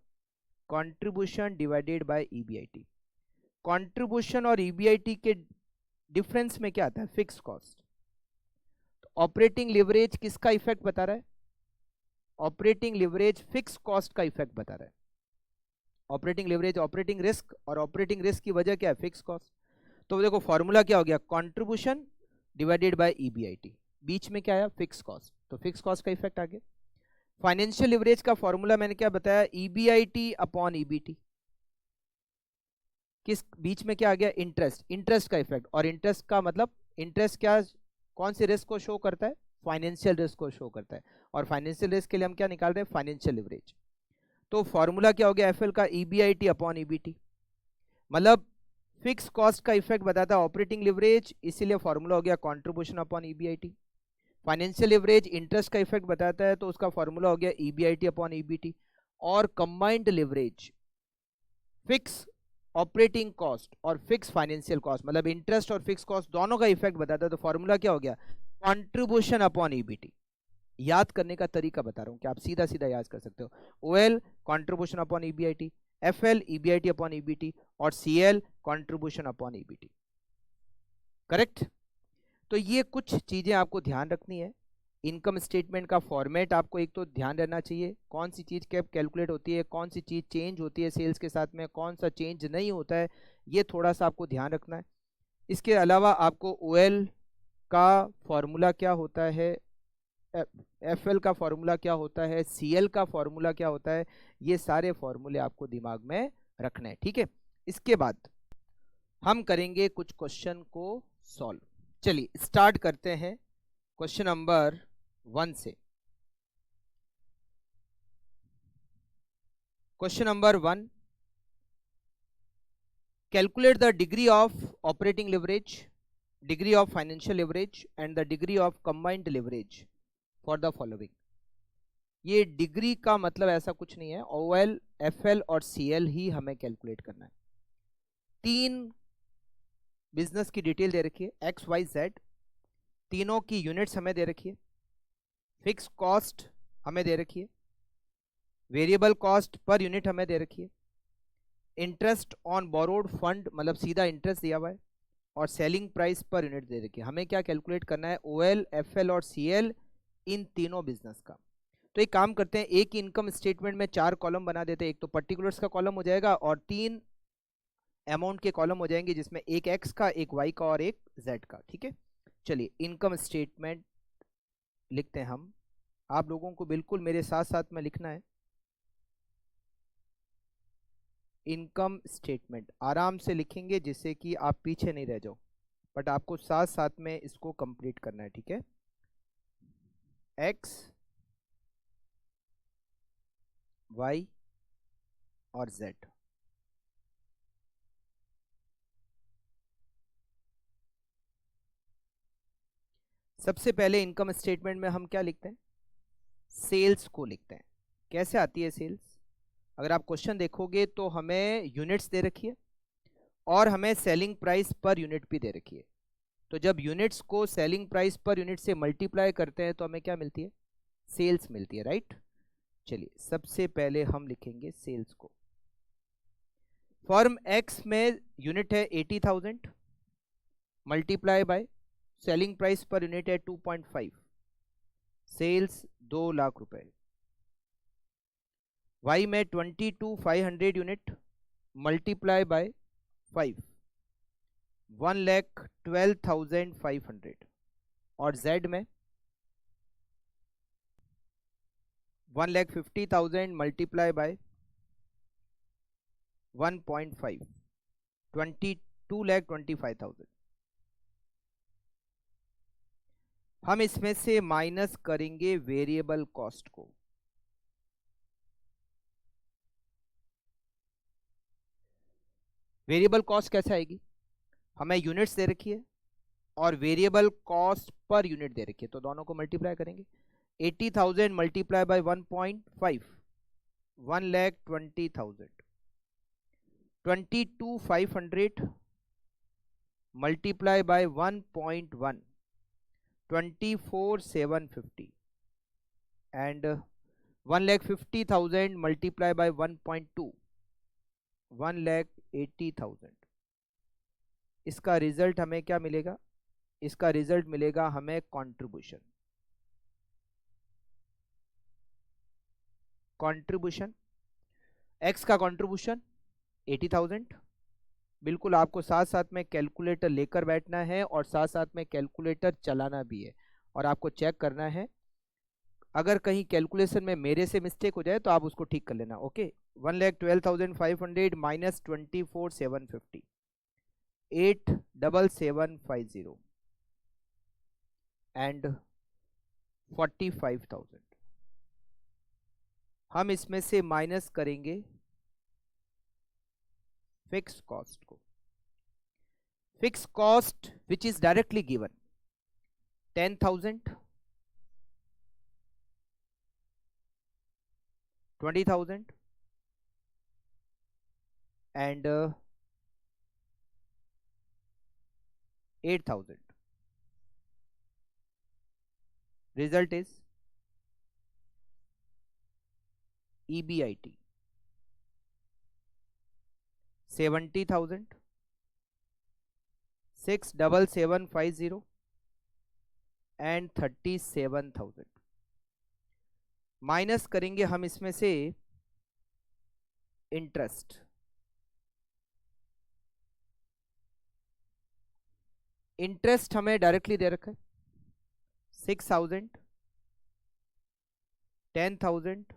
contribution divided by EBIT। Contribution और EBIT के डिफरेंस में क्या आता है? Fix cost. तो ऑपरेटिंग लिवरेज किसका इफेक्ट बता रहा है? ऑपरेटिंग लिवरेज फिक्स कॉस्ट का इफेक्ट बता रहा है। ऑपरेटिंग लिवरेज ऑपरेटिंग रिस्क, और ऑपरेटिंग रिस्क की वजह क्या है? Fix cost. तो देखो फॉर्मूला क्या हो गया? कंट्रीब्यूशन डिवाइडेड बाय ईबीआईटी, बीच में क्या आया? फिक्स कॉस्ट, तो फिक्स कॉस्ट का इफेक्ट आ गया। फाइनेंशियल लिवरेज का फॉर्मूला मैंने क्या बताया? ईबीआईटी अपॉन ईबीटी, किस बीच में क्या आ गया? इंटरेस्ट, इंटरेस्ट का इफेक्ट। और इंटरेस्ट का मतलब, इंटरेस्ट क्या, कौन सी रिस्क को शो करता है? फाइनेंशियल रिस्क को शो करता है। और फाइनेंशियल रिस्क के लिए हम क्या निकाल रहे हैं? Financial leverage. तो फॉर्मूला क्या हो गया? एफएल का ईबीआईटी अपॉन ईबीटी, मतलब फिक्स कॉस्ट का इफेक्ट बताता है ऑपरेटिंग लिवरेज, इसीलिए फॉर्मूला हो गया contribution upon EBIT. Financial leverage interest का इफेक्ट बताता है, तो उसका फॉर्मूला हो गया ईबीआईटी अपॉन ईबीटी। और combined leverage fix operating cost और फिक्स फाइनेंशियल कॉस्ट, मतलब इंटरेस्ट और फिक्स कॉस्ट दोनों का इफेक्ट बताता है, तो फॉर्मूला क्या हो गया? Contribution upon EBT. याद करने का तरीका बता रहा हूं कि आप सीधा सीधा याद कर सकते हो। OL contribution upon EBIT, FL EBIT upon EBT, और CL contribution upon EBT. Correct? तो ये कुछ चीजें आपको ध्यान रखनी है। इनकम स्टेटमेंट का फॉर्मेट आपको एक तो ध्यान रहना चाहिए, कौन सी चीज कैप कैलकुलेट होती है, कौन सी चीज चेंज होती है सेल्स के साथ में, कौन सा चेंज नहीं होता है, ये थोड़ा सा आपको ध्यान रखना है। इसके अलावा आपको ओएल का फॉर्मूला क्या होता है, एफएल का फॉर्मूला क्या होता है, सीएल का फॉर्मूला क्या होता है, ये सारे फॉर्मूले आपको दिमाग में रखना है। ठीक है, इसके बाद हम करेंगे कुछ क्वेश्चन को सॉल्व। चलिए स्टार्ट करते हैं क्वेश्चन नंबर 1 से। Question number 1, calculate the degree of operating leverage, degree of financial leverage and the degree of combined leverage for the following. ये डिग्री का मतलब ऐसा कुछ नहीं है, ओएल, एफएल और सीएल ही हमें कैलकुलेट करना है। 3 बिजनेस की डिटेल दे रखी है, एक्स वाई जेड, तीनों की यूनिट्स हमें दे रखी है, फिक्स कॉस्ट हमें दे रखी है, वेरिएबल कॉस्ट पर यूनिट हमें दे रखी है, इंटरेस्ट ऑन बोरोड फंड मतलब सीधा इंटरेस्ट दिया हुआ है, और सेलिंग प्राइस पर यूनिट दे रखी है। हमें क्या कैलकुलेट करना है? ओएल, एफएल और सीएल, इन तीनों बिजनेस का। तो एक काम करते हैं, एक इनकम स्टेटमेंट में 4 कॉलम बना देते हैं। एक तो पर्टिकुलर्स का कॉलम हो जाएगा और 3 अमाउंट के कॉलम हो जाएंगे, जिसमें एक एक्स का, एक वाई का और एक जेड का। ठीक है, चलिए इनकम स्टेटमेंट लिखते हैं हम। आप लोगों को बिल्कुल मेरे साथ साथ में लिखना है। इनकम स्टेटमेंट आराम से लिखेंगे जिससे कि आप पीछे नहीं रह जाओ, बट आपको साथ साथ में इसको कंप्लीट करना है। ठीक है, एक्स, वाई और जेड। सबसे पहले इनकम स्टेटमेंट में हम क्या लिखते हैं? सेल्स को लिखते हैं। कैसे आती है सेल्स? अगर आप क्वेश्चन देखोगे तो हमें यूनिट्स दे रखी है और हमें सेलिंग प्राइस पर यूनिट भी दे रखी है। तो जब यूनिट्स को सेलिंग प्राइस पर यूनिट से मल्टीप्लाई करते हैं तो हमें क्या मिलती है? सेल्स मिलती है, राइट? चलिए सबसे पहले हम लिखेंगे सेल्स को। फर्म एक्स में यूनिट है 80,000 multiply by selling price per unit है 2.5, सेल्स 2 लाख रुपए। वाई में 22,500 यूनिट मल्टीप्लाई बाय 5, 1,12,500। और जेड में 1,50,000 मल्टीप्लाई बाय 1.5, 22,25,000। हम इसमें से माइनस करेंगे वेरिएबल कॉस्ट को। वेरिएबल कॉस्ट कैसे आएगी? हमें यूनिट्स दे रखी है और वेरिएबल कॉस्ट पर यूनिट दे रखी है, तो दोनों को मल्टीप्लाई करेंगे। 80,000 multiply by 1.5, 1,20,000। 22,500 multiply by 1.1, 24,750। And 1,50,000 multiply by 1.2, 1,80,000। इसका रिजल्ट हमें क्या मिलेगा? इसका रिजल्ट मिलेगा हमें कंट्रीब्यूशन। कंट्रीब्यूशन एक्स का कंट्रीब्यूशन 80,000। बिल्कुल आपको साथ साथ में कैलकुलेटर लेकर बैठना है और साथ साथ में कैलकुलेटर चलाना भी है और आपको चेक करना है। अगर कहीं कैलकुलेशन में मेरे से मिस्टेक हो जाए तो आप उसको ठीक कर लेना। Okay, 1,12,500 minus 24,750, 8,750 and 45,000। हम इसमें से माइनस करेंगे फिक्स कॉस्ट को। Fix cost which is directly given 10,000, 20,000 and 8,000. Result is EBIT 70,000, 6,750 and 37,000। Minus करेंगे हम इसमें से इंटरेस्ट। इंटरेस्ट हमें डायरेक्टली दे रखा है 6,000, 10,000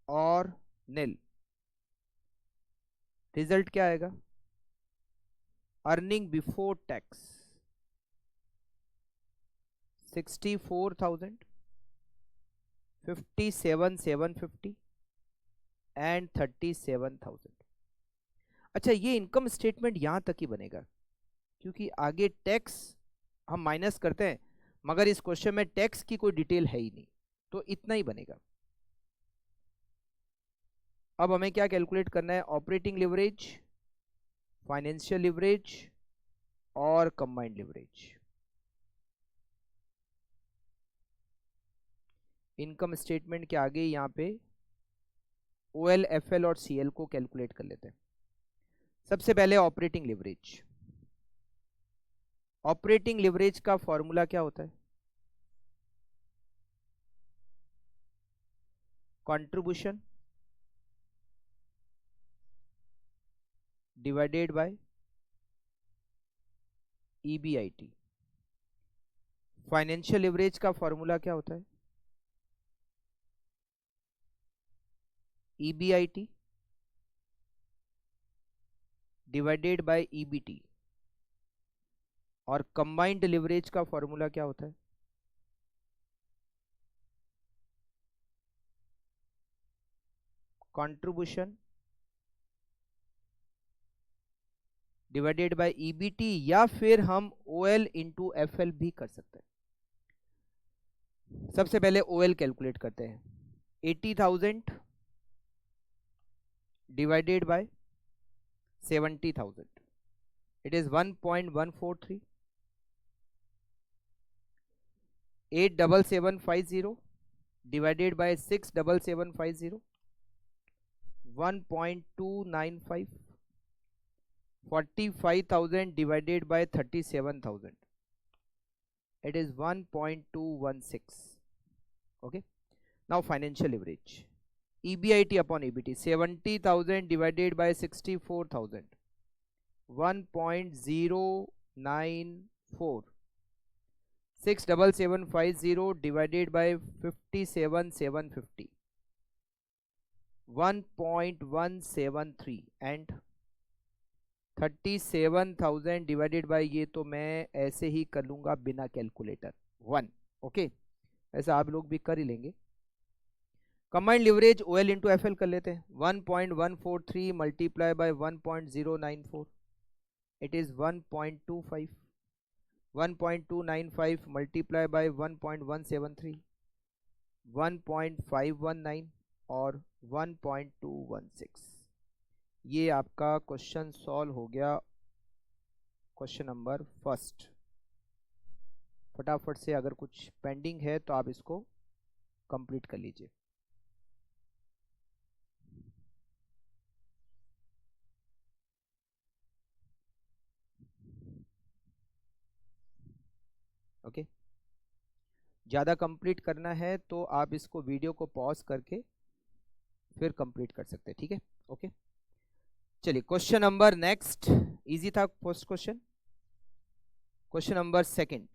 और नील। रिजल्ट क्या आएगा? Earning before tax 64,000, 57,750 and 37,000। अच्छा, ये इनकम स्टेटमेंट यहां तक ही बनेगा क्योंकि आगे टैक्स हम माइनस करते हैं, मगर इस क्वेश्चन में टैक्स की कोई डिटेल है ही नहीं, तो इतना ही बनेगा। अब हमें क्या कैलकुलेट करना है? ऑपरेटिंग लिवरेज, फाइनेंशियल लिवरेज और कंबाइंड लिवरेज। इनकम स्टेटमेंट के आगे यहां पे OL, FL और CL को कैलकुलेट कर लेते हैं। सबसे पहले ऑपरेटिंग लिवरेज। ऑपरेटिंग लिवरेज का फॉर्मूला क्या होता है? Contribution divided by EBIT। Financial leverage का फॉर्मूला क्या होता है? EBIT divided by EBT। और कंबाइंड लिवरेज का फॉर्मूला क्या होता है? कंट्रीब्यूशन डिवाइडेड बाय EBT, या फिर हम OL इंटू FL भी कर सकते हैं। सबसे पहले OL कैलकुलेट करते हैं। 80,000 divided by 70,000, it is 1.143। 8,750 divided by 6,750, 1.295। 45,000 divided by 37,000, it is 1.216। okay, now financial leverage EBIT upon EBT 70,000 divided by 64,000, 1.094। 6,750 divided by 57,750, 1.173 and 37,000 divided by, ये तो मैं ऐसे ही कर लूंगा बिना कैलकुलेटर 1। ओके, ऐसा आप लोग भी कर ही लेंगे। Combined leverage OL into FL कर लेते हैं। 1.143 multiply by 1.094, it is 1.25। 1.295 multiply by 1.173, 1.519 और 1.216। ये आपका क्वेश्चन सॉल्व हो गया, क्वेश्चन नंबर फर्स्ट। फटाफट से अगर कुछ पेंडिंग है तो आप इसको कंप्लीट कर लीजिए। ओके, ज़्यादा कंप्लीट करना है तो आप इसको वीडियो को पॉज करके फिर कंप्लीट कर सकते हैं, ठीक है। ओके, चलिए क्वेश्चन नंबर नेक्स्ट, इजी था first question. Question number second,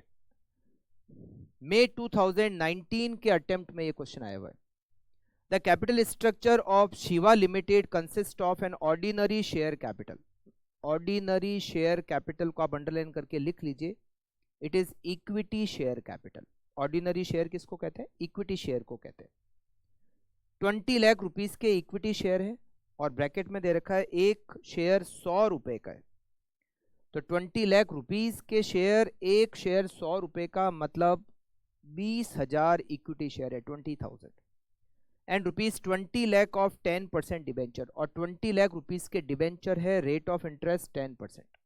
May 2019 के अटेम्प्ट में ये क्वेश्चन आया हुआ है। The capital structure of Shiva Limited consist of an ordinary share capital. Ordinary share capital को आप अंडरलाइन करके लिख लीजिए, it is equity share capital. Ordinary share किसको कहते हैं? इक्विटी शेयर को कहते हैं। 20 लाख रुपीस के इक्विटी शेयर है और ब्रैकेट में दे रखा है एक शेयर 100 रुपए का है। तो 20 लाख रुपीस के शेयर, एक शेयर 100 रुपए का, मतलब 20,000 इक्विटी शेयर है, 20,000 and rupees 20 lakh of 10% debenture, और 20 लाख रुपीस के डिबेंचर है, rate of interest 10%।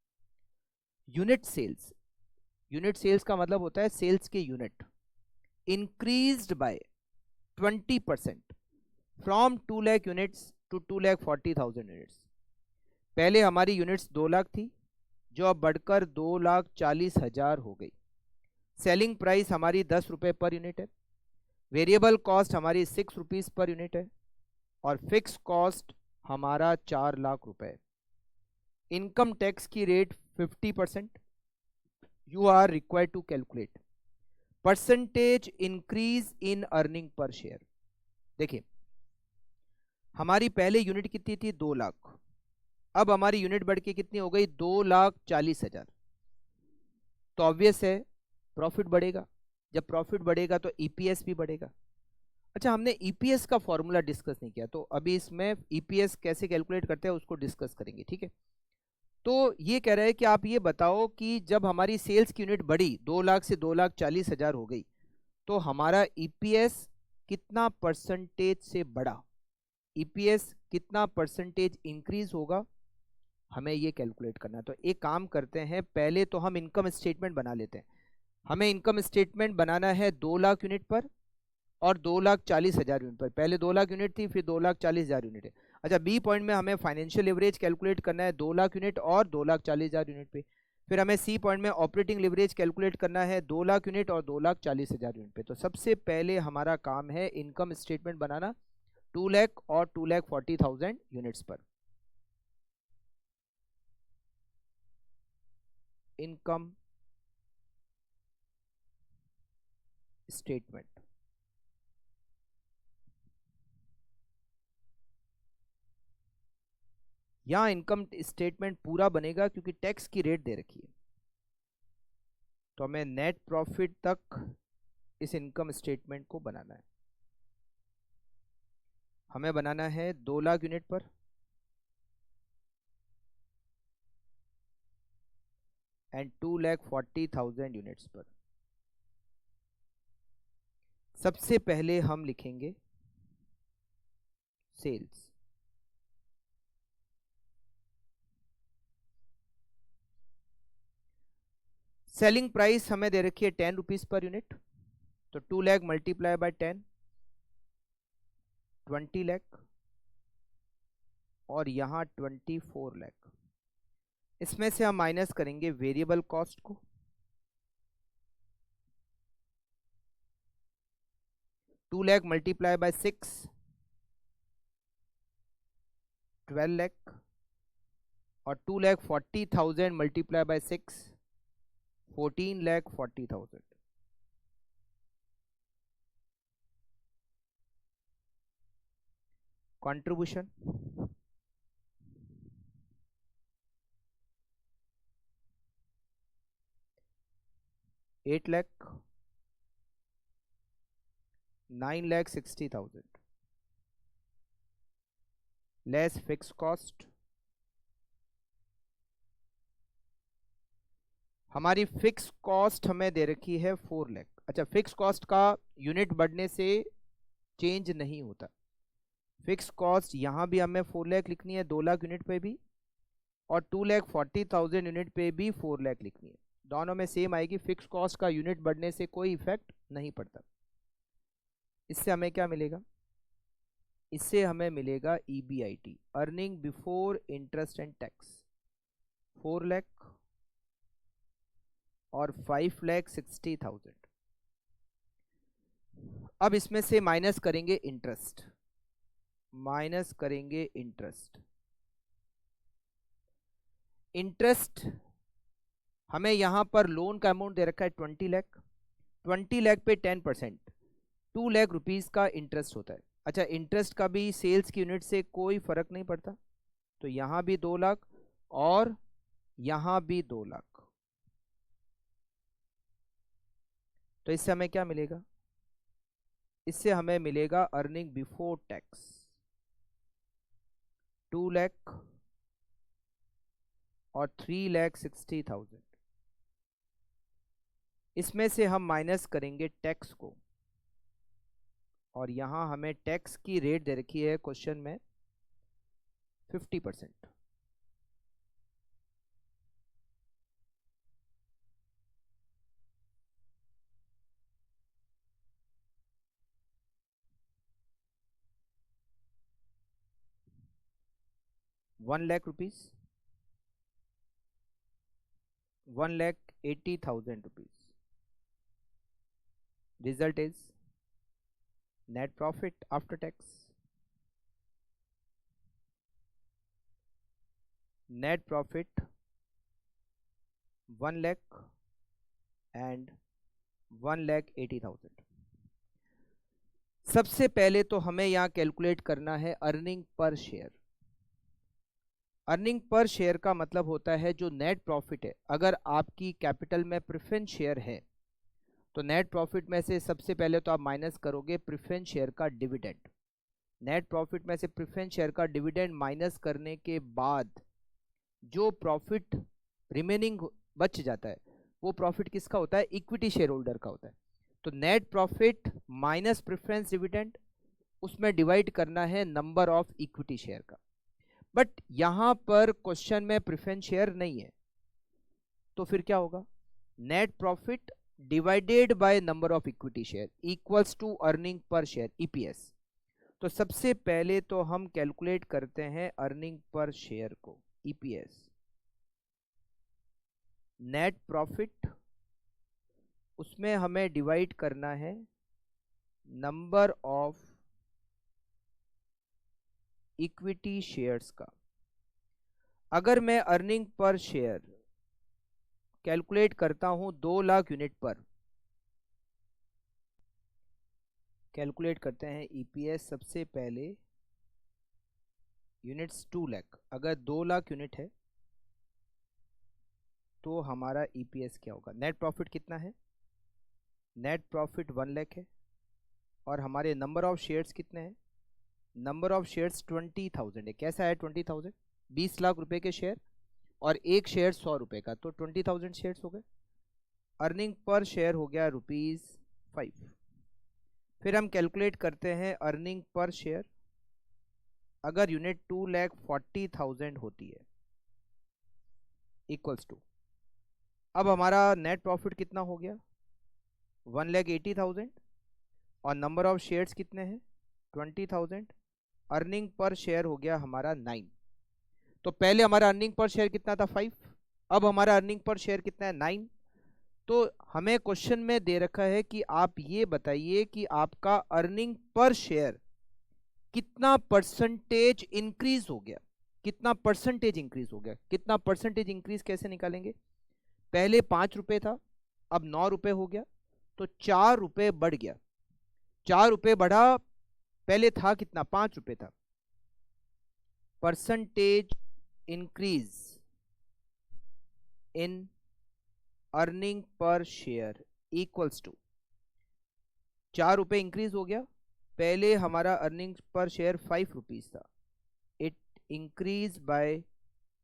Unit sales, unit sales का मतलब होता है सेल्स के unit, increased by 20% from 2 lakh units to 2,40,000 units. पहले हमारी यूनिट्स 2 लाख थी, जो अब बढ़कर 2,40,000 हो गई। सेलिंग प्राइस हमारी 10 रुपए पर यूनिट है, वेरिएबल कॉस्ट हमारी 6 रुपीज पर यूनिट है, और फिक्स कॉस्ट हमारा 4 लाख रुपए। इनकम टैक्स की rate 50%। You are required to calculate percentage increase in earning per share. देखिए, हमारी पहले यूनिट कितनी थी? 2 लाख। अब हमारी यूनिट बढ़ के कितनी हो गई? 2,40,000। तो ऑब्वियस है प्रॉफिट बढ़ेगा, जब प्रॉफिट बढ़ेगा तो ईपीएस भी बढ़ेगा। अच्छा, हमने ईपीएस का फॉर्मूला डिस्कस नहीं किया, तो अभी इसमें ईपीएस कैसे कैलकुलेट करते हैं उसको डिस्कस करेंगे, ठीक है। तो ये कह रहा है कि आप ये बताओ कि जब हमारी सेल्स की यूनिट बढ़ी 2 लाख से 2,40,000 हो गई, तो हमारा ईपीएस कितना परसेंटेज से बढ़ा, ईपीएस कितना परसेंटेज इंक्रीज होगा, हमें ये कैलकुलेट करना है। तो एक काम करते हैं, पहले तो हम इनकम स्टेटमेंट बना लेते हैं। हमें इनकम स्टेटमेंट बनाना है 2 लाख यूनिट पर और 2,40,000 यूनिट पर। पहले 2 लाख यूनिट थी, फिर 2,40,000 यूनिट है। अच्छा, बी पॉइंट में हमें फाइनेंशियल लिवरेज कैलकुलेट करना है 2 लाख यूनिट और 2,40,000 यूनिट पे। फिर हमें सी पॉइंट में ऑपरेटिंग लिवरेज कैलकुलेट करना है 2 लाख यूनिट और 2,40,000 यूनिट पे। तो सबसे पहले हमारा काम है इनकम स्टेटमेंट बनाना 2 लाख और 2,40,000 यूनिट्स पर। इनकम स्टेटमेंट, यहां इनकम स्टेटमेंट पूरा बनेगा क्योंकि टैक्स की रेट दे रखी है, तो हमें नेट प्रॉफिट तक इस इनकम स्टेटमेंट को बनाना है। हमें बनाना है 2 लाख यूनिट पर एंड 2,40,000 यूनिट्स पर। सबसे पहले हम लिखेंगे सेल्स। सेलिंग प्राइस हमें दे रखी है 10 रुपीज पर यूनिट, तो 2 लाख मल्टीप्लाई बाय 10, 20 लाख, और यहां 24 लाख। इसमें से हम माइनस करेंगे वेरिएबल कॉस्ट को, 2 लाख मल्टीप्लाई बाय 6, 12 लाख, और 2,40,000 multiply by 6, 14,40,000। Contribution 8 lakh, 9,60,000 less fix cost. हमारी फिक्स कॉस्ट हमें दे रखी है 4 लाख। अच्छा, फिक्स कॉस्ट का यूनिट बढ़ने से चेंज नहीं होता। फिक्स कॉस्ट यहां भी हमें 4 लाख लिखनी है 2 लाख यूनिट पे भी, और 2,40,000 यूनिट पे भी 4 लाख लिखनी है। दोनों में सेम आएगी, फिक्स कॉस्ट का यूनिट बढ़ने से कोई इफेक्ट नहीं पड़ता। इससे हमें क्या मिलेगा? इससे हमें मिलेगा EBIT, earning before interest and tax, 4 lakh और 5,60,000। अब इसमें से माइनस करेंगे इंटरेस्ट, माइनस करेंगे इंटरेस्ट। इंटरेस्ट हमें यहां पर लोन का अमाउंट दे रखा है 20 लाख। 20 लाख पे 10% 2 लाख रुपीस का इंटरेस्ट होता है। अच्छा, इंटरेस्ट का भी सेल्स की यूनिट से कोई फर्क नहीं पड़ता, तो यहां भी 2 लाख और यहां भी 2 लाख। तो इससे हमें क्या मिलेगा? इससे हमें मिलेगा अर्निंग बिफोर टैक्स 2 लाख और 3,60,000। इसमें से हम माइनस करेंगे टैक्स को, और यहां हमें टैक्स की रेट दे रखी है क्वेश्चन में 50%। ₹1,00,000, 1,80,000 rupees. Result is net profit after tax. Net profit 1 lakh and 1,80,000। सबसे पहले तो हमें यहां कैलकुलेट करना है earning per share. Earning per share का मतलब होता है जो नेट प्रॉफिट है। अगर आपकी कैपिटल में प्रेफरेंस शेयर है तो नेट प्रॉफिट में से सबसे पहले तो आप माइनस करोगे प्रेफरेंस शेयर का डिविडेंड। नेट प्रॉफिट में से प्रेफरेंस शेयर का डिविडेंड माइनस करने के बाद जो प्रॉफिट रिमेनिंग बच जाता है वो प्रॉफिट किसका होता है? इक्विटी शेयर होल्डर का होता है। तो net profit minus preference dividend, उसमें डिवाइड करना है नंबर ऑफ इक्विटी शेयर का। बट यहां पर क्वेश्चन में प्रेफरेंस शेयर नहीं है, तो फिर क्या होगा? Net profit divided by number of equity share equals to earning per share EPS. तो सबसे पहले तो हम कैलकुलेट करते हैं अर्निंग पर शेयर को, ईपीएस। नेट प्रॉफिट, उसमें हमें डिवाइड करना है नंबर ऑफ इक्विटी शेयर्स का। अगर मैं अर्निंग पर शेयर कैलकुलेट करता हूं 2 लाख यूनिट पर, कैलकुलेट करते हैं ईपीएस। सबसे पहले यूनिट्स 2 लाख, अगर 2 लाख यूनिट है तो हमारा ईपीएस क्या होगा? नेट प्रॉफिट कितना है? नेट प्रॉफिट 1 लाख है, और हमारे नंबर ऑफ शेयर्स कितने हैं? नंबर ऑफ शेयर्स 20,000 है। कैसा है 20,000? 20 लाख रुपए के शेयर और एक शेयर 100 रुपए का, तो 20,000 शेयर्स हो गए। अर्निंग पर शेयर हो गया ₹5। फिर हम कैलकुलेट करते हैं अर्निंग पर शेयर अगर यूनिट 2,40,000 होती है, इक्वल्स टू, अब हमारा नेट प्रॉफिट कितना हो गया? 1,80,000, और नंबर ऑफ शेयर्स कितने हैं? 20,000। अर्निंग पर शेयर हो गया हमारा 9। तो पहले हमारा अर्निंग पर शेयर कितना था? 5। अब हमारा अर्निंग पर शेयर कितना है? 9। तो हमें क्वेश्चन में दे रखा है कि आप ये बताइए कि आपका अर्निंग पर शेयर कितना परसेंटेज इंक्रीज हो गया। कितना परसेंटेज इंक्रीज हो गया? कितना परसेंटेज इंक्रीज कैसे निकालेंगे? पहले 5 रुपए था, अब 9 रुपए हो गया, तो 4 रुपए बढ़ गया। 4 रुपए बढ़ा, पहले था कितना? 5 रुपए था। Percentage increase in earning per share equals to, 4 रुपए इंक्रीज हो गया। पहले हमारा अर्निंग पर शेयर 5 रुपीज था, इट इंक्रीज बाय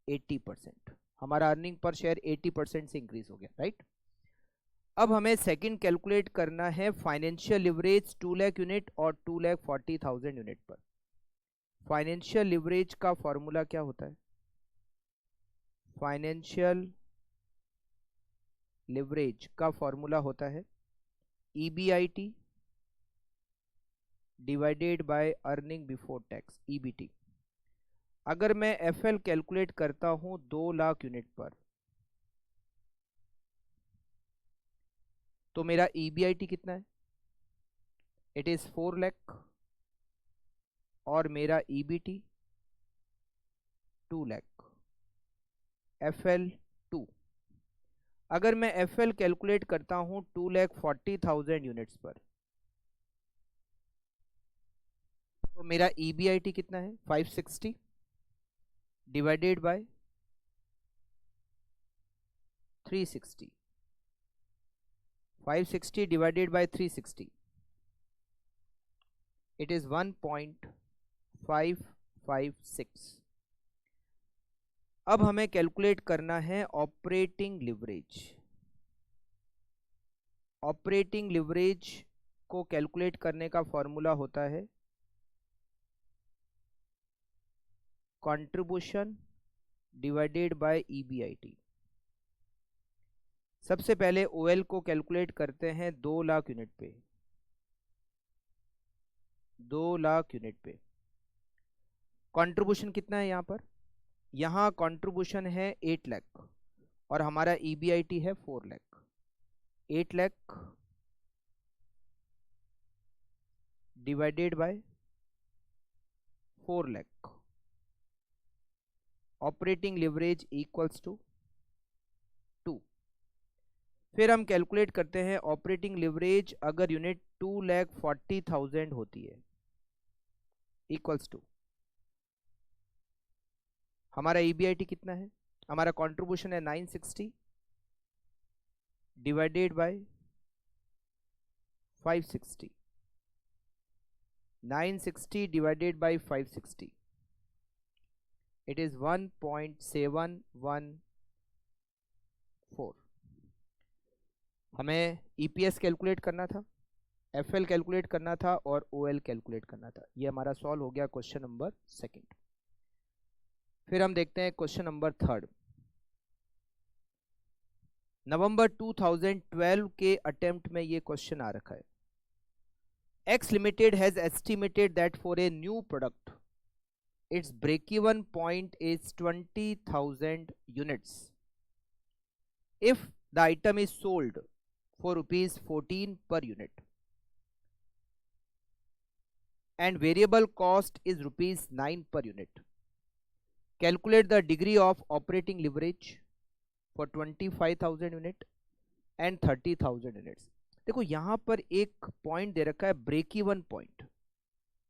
80%। हमारा अर्निंग पर शेयर 80% से इंक्रीज हो गया, राइट। अब हमें सेकंड कैलकुलेट करना है फाइनेंशियल लिवरेज 2 लाख यूनिट और 2,40,000 यूनिट पर। फाइनेंशियल लिवरेज का फॉर्मूला क्या होता है? फाइनेंशियल लिवरेज का फॉर्मूला होता है EBIT divided by earning before tax, EBT। अगर मैं FL कैलकुलेट करता हूं 2 लाख यूनिट पर, तो मेरा EBIT कितना है? इट इज 4 लाख और मेरा EBT 2 लाख। FL 2। अगर मैं FL कैलकुलेट करता हूं 2,40,000 यूनिट्स पर, तो मेरा EBIT कितना है? 560 divided by 360। 560 divided by 360, it is 1.556। अब हमें कैलकुलेट करना है ऑपरेटिंग लिवरेज। ऑपरेटिंग लिवरेज को कैलकुलेट करने का फॉर्मूला होता है कंट्रीब्यूशन डिवाइडेड बाय EBIT। सबसे पहले OL को कैलकुलेट करते हैं 2 लाख यूनिट पे। 2 लाख यूनिट पे कंट्रीब्यूशन कितना है? यहां पर यहां कंट्रीब्यूशन है 8 लाख और हमारा EBIT है 4 lakh. 8 lakh divided by 4 lakh, operating leverage equals to 2। फिर हम कैलकुलेट करते हैं ऑपरेटिंग लिवरेज अगर यूनिट 2,40,000 होती है, इक्वल्स टू हमारा EBIT कितना है? हमारा कंट्रीब्यूशन है 960 divided by 560। 960 divided by 560, it is 1.714। हमें EPS कैलकुलेट करना था, FL कैलकुलेट करना था और OL कैलकुलेट करना था। ये हमारा सॉल्व हो गया क्वेश्चन नंबर 2। फिर हम देखते हैं क्वेश्चन नंबर 3। नवंबर 2012 के अटेम्प्ट में ये क्वेश्चन आ रखा है। X Limited has estimated that for a new product its break-even point is 20,000 units if the item is sold for rupees 14 per unit and variable cost is rupees 9 per unit. Calculate the degree of operating leverage for 25,000 unit and 30,000 units. देखो यहां पर एक point दे रखा है break even point.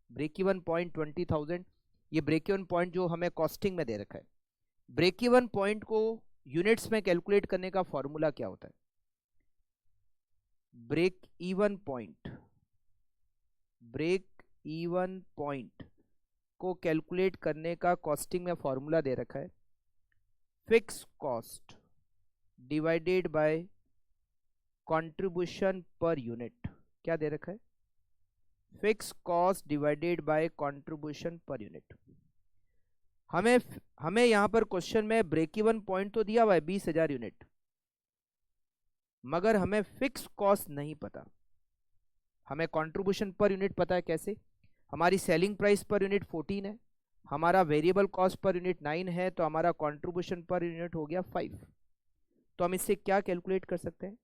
Break even point 20,000, ये break even point जो हमें कॉस्टिंग में दे रखा है। ब्रेक इवन पॉइंट को यूनिट्स में कैलकुलेट करने का फॉर्मूला क्या होता है? ब्रेक इवन पॉइंट को कैलकुलेट करने का कॉस्टिंग में फॉर्मूला दे रखा है fix cost divided by contribution per unit. क्या दे रखा है? Fix cost divided by contribution per unit. हमें यहां पर क्वेश्चन में ब्रेक इवन पॉइंट तो दिया हुआ है 20,000 यूनिट, मगर हमें फिक्स कॉस्ट नहीं पता। हमें कंट्रीब्यूशन पर यूनिट पता है। कैसे? हमारी सेलिंग प्राइस पर यूनिट 14 है, हमारा वेरिएबल कॉस्ट पर यूनिट 9 है, तो हमारा कंट्रीब्यूशन पर यूनिट हो गया 5। तो हम इससे क्या कैलकुलेट कर सकते हैं?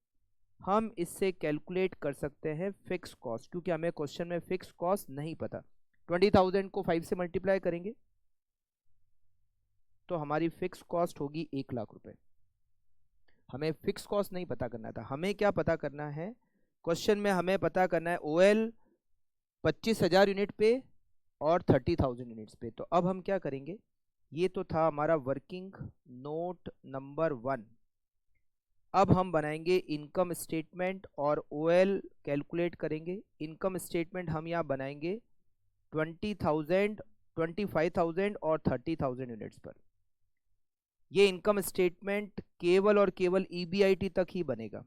हम इससे कैलकुलेट कर सकते हैं फिक्स कॉस्ट, क्योंकि हमें क्वेश्चन में फिक्स कॉस्ट नहीं पता। 20,000 को 5 से मल्टीप्लाई करेंगे तो हमारी फिक्स कॉस्ट होगी 1 लाख रुपए। हमें फिक्स कॉस्ट नहीं पता करना था, हमें क्या पता करना है? क्वेश्चन में हमें पता करना है OL 25,000 यूनिट पे और 30,000 यूनिट्स पे। तो अब हम क्या करेंगे? ये तो था हमारा वर्किंग नोट नंबर 1। अब हम बनाएंगे इनकम स्टेटमेंट और OL कैलकुलेट करेंगे। इनकम स्टेटमेंट हम यहाँ बनाएंगे 20,000, 25,000 और 30,000 यूनिट्स पर। ये इनकम स्टेटमेंट केवल और केवल EBIT तक ही बनेगा,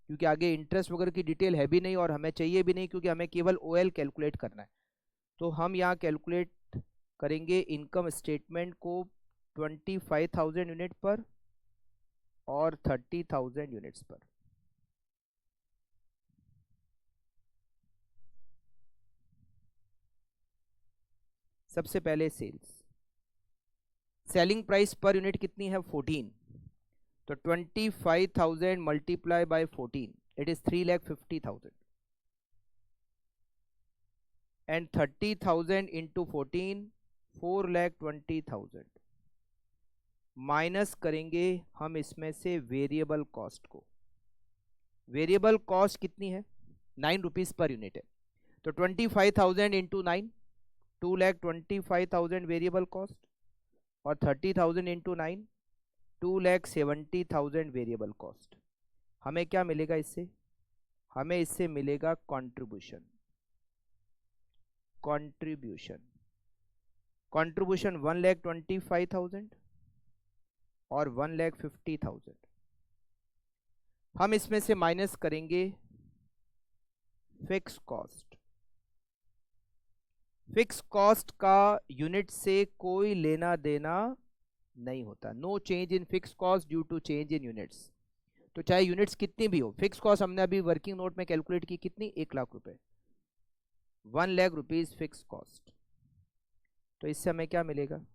क्योंकि आगे इंटरेस्ट वगैरह की डिटेल है भी नहीं और हमें चाहिए भी नहीं, क्योंकि हमें केवल OL कैलकुलेट करना है। तो हम यहाँ कैलकुलेट करेंगे इनकम स्टेटमेंट को 25,000 यूनिट पर और 30,000 यूनिट्स पर। सबसे पहले सेलिंग प्राइस पर यूनिट कितनी है? 14। तो 25,000 multiply by 14, it is 3,50,000 and 30,000 into 14 4,20,000 minus करेंगे हम इसमें से वेरिएबल कॉस्ट को। वेरिएबल कॉस्ट कितनी है? 9 रुपीज पर यूनिट है, तो 25,000 इंटू 9 2,25,000 वेरिएबल कॉस्ट, और 30,000 इंटू 9 2,70,000 वेरिएबल कॉस्ट। हमें क्या मिलेगा इससे? हमें इससे मिलेगा कंट्रीब्यूशन। कंट्रीब्यूशन 1,25,000 और 1,50,000। हम इसमें से माइनस करेंगे फिक्स कॉस्ट। फिक्स कॉस्ट का यूनिट से कोई लेना देना नहीं होता। No change in fix cost due to change in units. तो चाहे यूनिट्स कितनी भी हो, फिक्स कॉस्ट हमने अभी वर्किंग नोट में कैलकुलेट की कितनी? 1 लाख रुपए, 1 लाख रुपीज फिक्स कॉस्ट। तो इससे हमें क्या मिलेगा?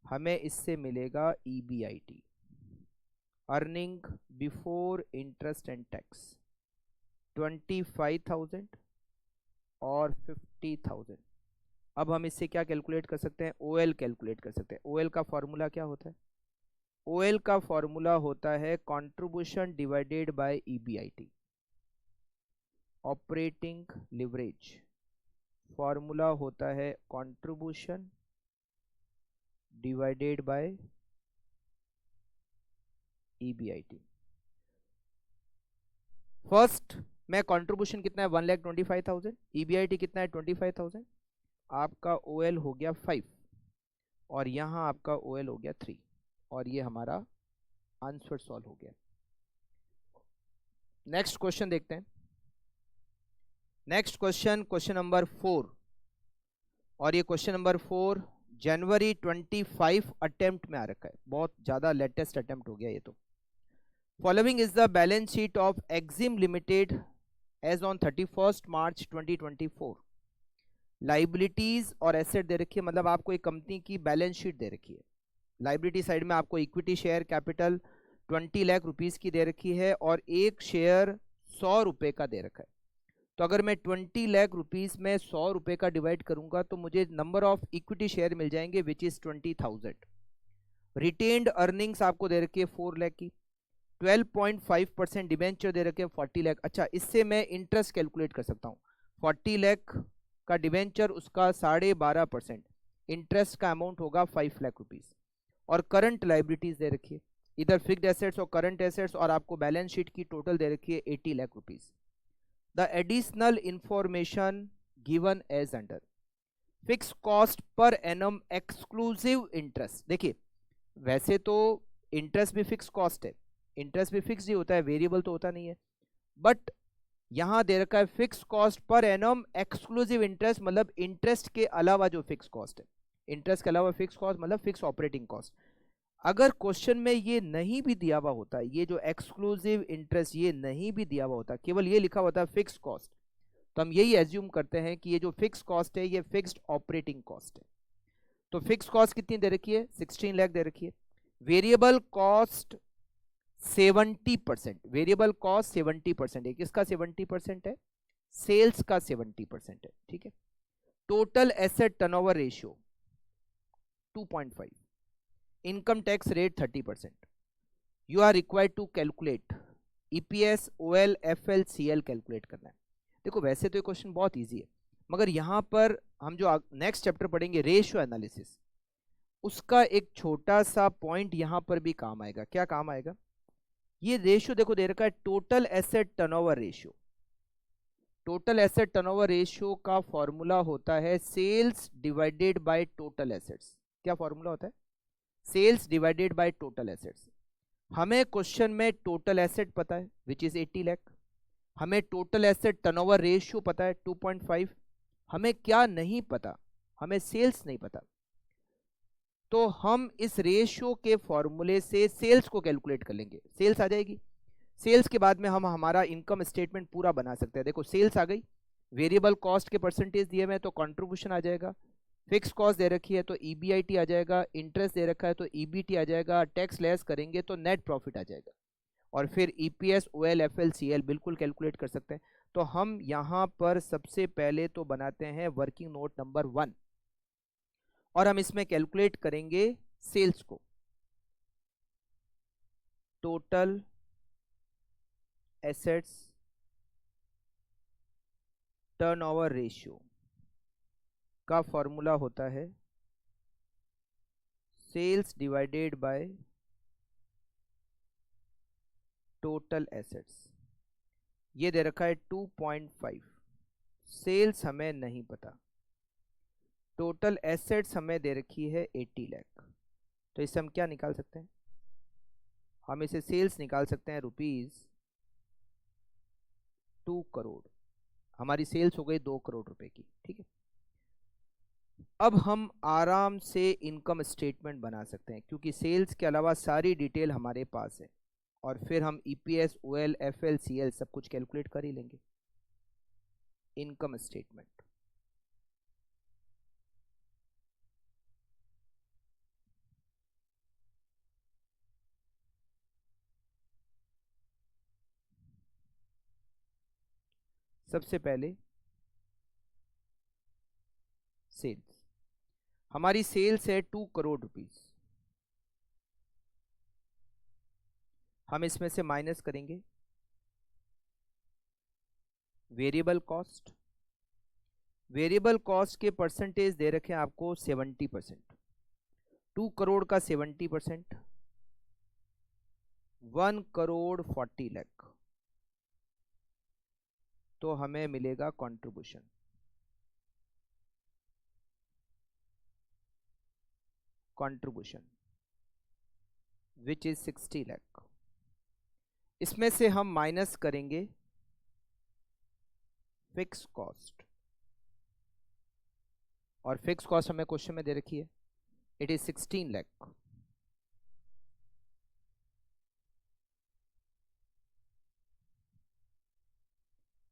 हमें इससे मिलेगा EBIT, earning before interest and tax, 25,000 और 50,000। अब हम इससे क्या कैलकुलेट कर सकते हैं? OL कैलकुलेट कर सकते हैं। OL का फॉर्मूला क्या होता है? OL का फॉर्मूला होता है contribution divided by EBIT, operating leverage. Formula होता है contribution divided by EBIT। First में कंट्रीब्यूशन कितना है? 1,25,000। EBIT कितना है? 25,000। आपका OL हो गया 5 और यहां आपका OL हो गया 3, और ये हमारा आंसर सॉल्व हो गया। नेक्स्ट क्वेश्चन देखते हैं। नेक्स्ट क्वेश्चन, क्वेश्चन नंबर 4, और ये क्वेश्चन नंबर 4 जनवरी 25 अटेम्प्ट में आ रखा है। बहुत ज्यादा लेटेस्ट अटेम्प्ट हो गया ये तो। Following is the balance sheet of Exim Limited as on 31 March 2024। Liabilities और एसेट दे रखी है, मतलब आपको एक कंपनी की बैलेंस शीट दे रखी है। लाइबिलिटी साइड में आपको equity share capital 20 lakh rupees की दे रखी है, और एक शेयर 100 रुपए का दे रखा है। तो अगर मैं 20 लाख रुपीस में 100 रुपए का डिवाइड करूंगा तो मुझे नंबर ऑफ इक्विटी शेयर मिल जाएंगे विच इज 20,000। रिटेन्ड अर्निंग्स आपको दे रखी है 4 लाख की, 12.5% डिबेंचर दे रखे हैं 40 लाख। अच्छा, इससे मैं इंटरेस्ट कैलकुलेट कर सकता हूँ। 40 लाख का डिबेंचर, उसका 12.5% इंटरेस्ट का अमाउंट होगा 5 लाख रुपीस। और करंट लाइबिलिटीज दे रखी है, इधर फिक्स्ड एसेट्स और करंट एसेट्स, और आपको बैलेंस शीट की टोटल दे रखी है 80 lakh rupees. The additional information given as under fix cost per annum exclusive interest. देखिए, वैसे तो इंटरेस्ट भी फिक्स कॉस्ट है, इंटरेस्ट भी फिक्स ही होता है, वेरिएबल तो होता नहीं है, बट यहां दे रखा है fix cost per annum exclusive interest, मतलब इंटरेस्ट के अलावा जो फिक्स कॉस्ट है, इंटरेस्ट के अलावा फिक्स कॉस्ट मतलब फिक्स ऑपरेटिंग कॉस्ट। अगर क्वेश्चन में ये नहीं भी दिया हुआ होता, ये जो एक्सक्लूसिव इंटरेस्ट ये नहीं भी दिया हुआ होता, केवल ये लिखा होता है फिक्स कॉस्ट, तो हम यही एज्यूम करते हैं कि ये जो फिक्स कॉस्ट है ये फिक्स्ड ऑपरेटिंग कॉस्ट है। तो फिक्स कॉस्ट कितनी दे रखी है? 16 लाख दे रखी है। वेरिएबल कॉस्ट 70%, वेरिएबल कॉस्ट 70% है। किसका 70% है? सेल्स का 70% है, ठीक है। Total asset turnover ratio 2.5, income tax rate 30%। You are required to calculate EPS, OL, FL, CL calculate करना है। देखो, वैसे तो ये क्वेश्चन बहुत इजी है, मगर यहां पर हम जो नेक्स्ट चैप्टर पढ़ेंगे रेशियो एनालिसिस, उसका एक छोटा सा पॉइंट यहां पर भी काम आएगा। क्या काम आएगा? ये रेशियो देखो दे रखा है total asset turnover ratio. Total asset turnover ratio का फॉर्मूला होता है sales divided by total assets. क्या फॉर्मूला होता है? Sales divided by total assets. हमें क्वेश्चन में टोटल एसेट पता है विच इज 80 लाख, हमें टोटल एसेट टर्नओवर रेशियो पता है 2.5, हमें क्या नहीं पता? हमें सेल्स नहीं पता। तो हम इस रेशियो के फॉर्मूले से सेल्स को कैलकुलेट कर लेंगे, सेल्स आ जाएगी। सेल्स के बाद में हम हमारा इनकम स्टेटमेंट पूरा बना सकते हैं। देखो, सेल्स आ गई, वेरिएबल कॉस्ट के परसेंटेज दिए हुए हैं तो कंट्रीब्यूशन आ जाएगा, फिक्स कॉस्ट दे रखी है तो EBIT आ जाएगा, इंटरेस्ट दे रखा है तो EBT आ जाएगा, टैक्स लेस करेंगे तो नेट प्रॉफिट आ जाएगा। और फिर ईपीएस ओएल एफएल सीएल बिल्कुल कैलकुलेट कर सकते हैं। तो हम यहाँ पर सबसे पहले तो बनाते हैं वर्किंग नोट नंबर 1 और हम इसमें कैलकुलेट करेंगे सेल्स को। टोटल एसेट्स टर्नओवर रेशियो का फॉर्मूला होता है sales divided by total assets. ये दे रखा है 2.5। सेल्स हमें नहीं पता, टोटल एसेट्स हमें दे रखी है 80 लाख। तो इससे हम क्या निकाल सकते हैं? हम इसे सेल्स निकाल सकते हैं ₹2 करोड़। हमारी सेल्स हो गई 2 करोड़ रुपए की, ठीक है। अब हम आराम से इनकम स्टेटमेंट बना सकते हैं क्योंकि सेल्स के अलावा सारी डिटेल हमारे पास है और फिर हम ईपीएस ओएल एफएल सीएल सब कुछ कैलकुलेट कर ही लेंगे। इनकम स्टेटमेंट, सबसे पहले सेल्स, हमारी सेल्स है 2 करोड़ रुपीस। हम इसमें से माइनस करेंगे वेरिएबल कॉस्ट। वेरिएबल कॉस्ट के परसेंटेज दे रखे हैं आपको 70%। 2 करोड़ का 70% 1 करोड़ 40 लाख। तो हमें मिलेगा कंट्रीब्यूशन, विच इज 60 लाख। इसमें से हम माइनस करेंगे फिक्स कॉस्ट और फिक्स कॉस्ट हमें क्वेश्चन में दे रखी है, इट इज 16 लाख।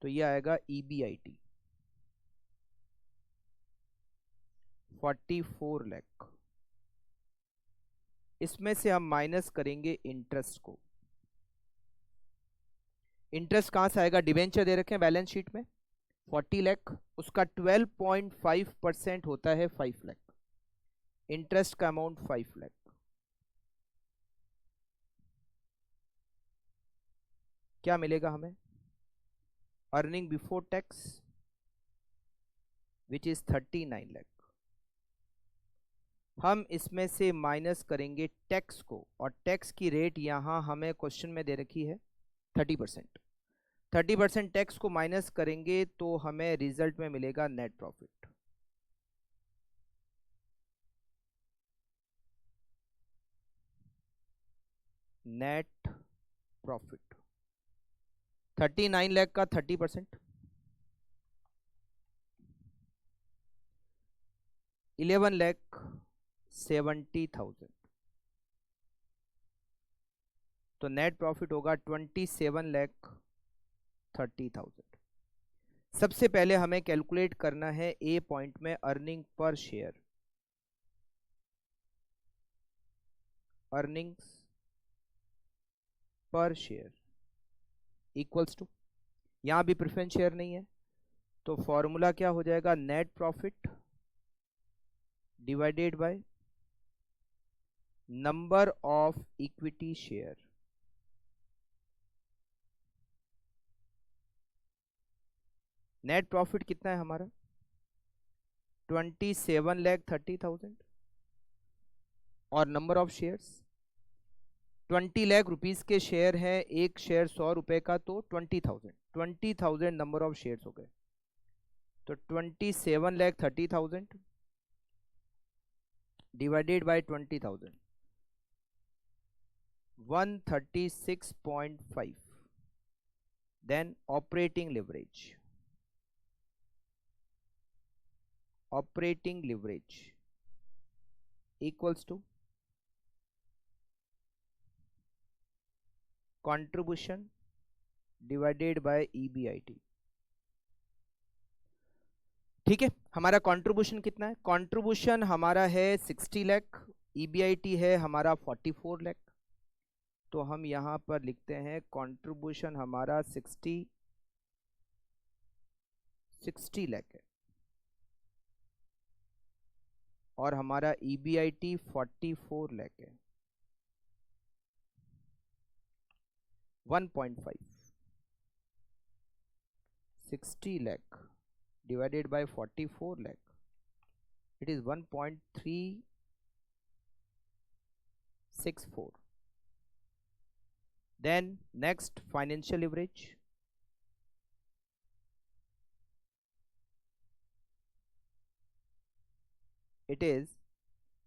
तो ये आएगा EBIT 44 लाख। इसमें से हम माइनस करेंगे इंटरेस्ट को। इंटरेस्ट कहां से आएगा? डिबेंचर दे रखे हैं बैलेंस शीट में 40 लाख, उसका 12.5% होता है 5 लाख। इंटरेस्ट का अमाउंट 5 लाख। क्या मिलेगा हमें? Earning before tax which is 39 lakh. हम इसमें से माइनस करेंगे टैक्स को और टैक्स की रेट यहां हमें क्वेश्चन में दे रखी है 30%। 30% टैक्स को माइनस करेंगे तो हमें रिजल्ट में मिलेगा net profit. Net profit 39 lakh का 30% 11,70,000। तो नेट प्रॉफिट होगा 27,30,000। सबसे पहले हमें कैलकुलेट करना है ए पॉइंट में अर्निंग पर शेयर। अर्निंग्स पर शेयर इक्वल्स टू, यहां भी प्रेफरेंस शेयर नहीं है तो फॉर्मूला क्या हो जाएगा? Net profit divided by number of equity share. Net profit कितना है हमारा? 27,30,000 और number of shares 20 lakh rupees के शेयर है, एक शेयर 100 रुपए का, तो 20,000 नंबर ऑफ शेयर्स हो गए। तो 27,30,000 divided by 20,000 136.5। Then operating leverage equals to contribution divided by EBIT। ठीक है, हमारा कंट्रीब्यूशन कितना है? कंट्रीब्यूशन हमारा है 60 लाख, EBIT है हमारा 44 लाख। तो हम यहाँ पर लिखते हैं कंट्रीब्यूशन हमारा 60 लाख है और हमारा EBIT 44 लाख है। 1.5 60 lakh divided by 44 lakh, it is 1.364. Then next financial leverage, it is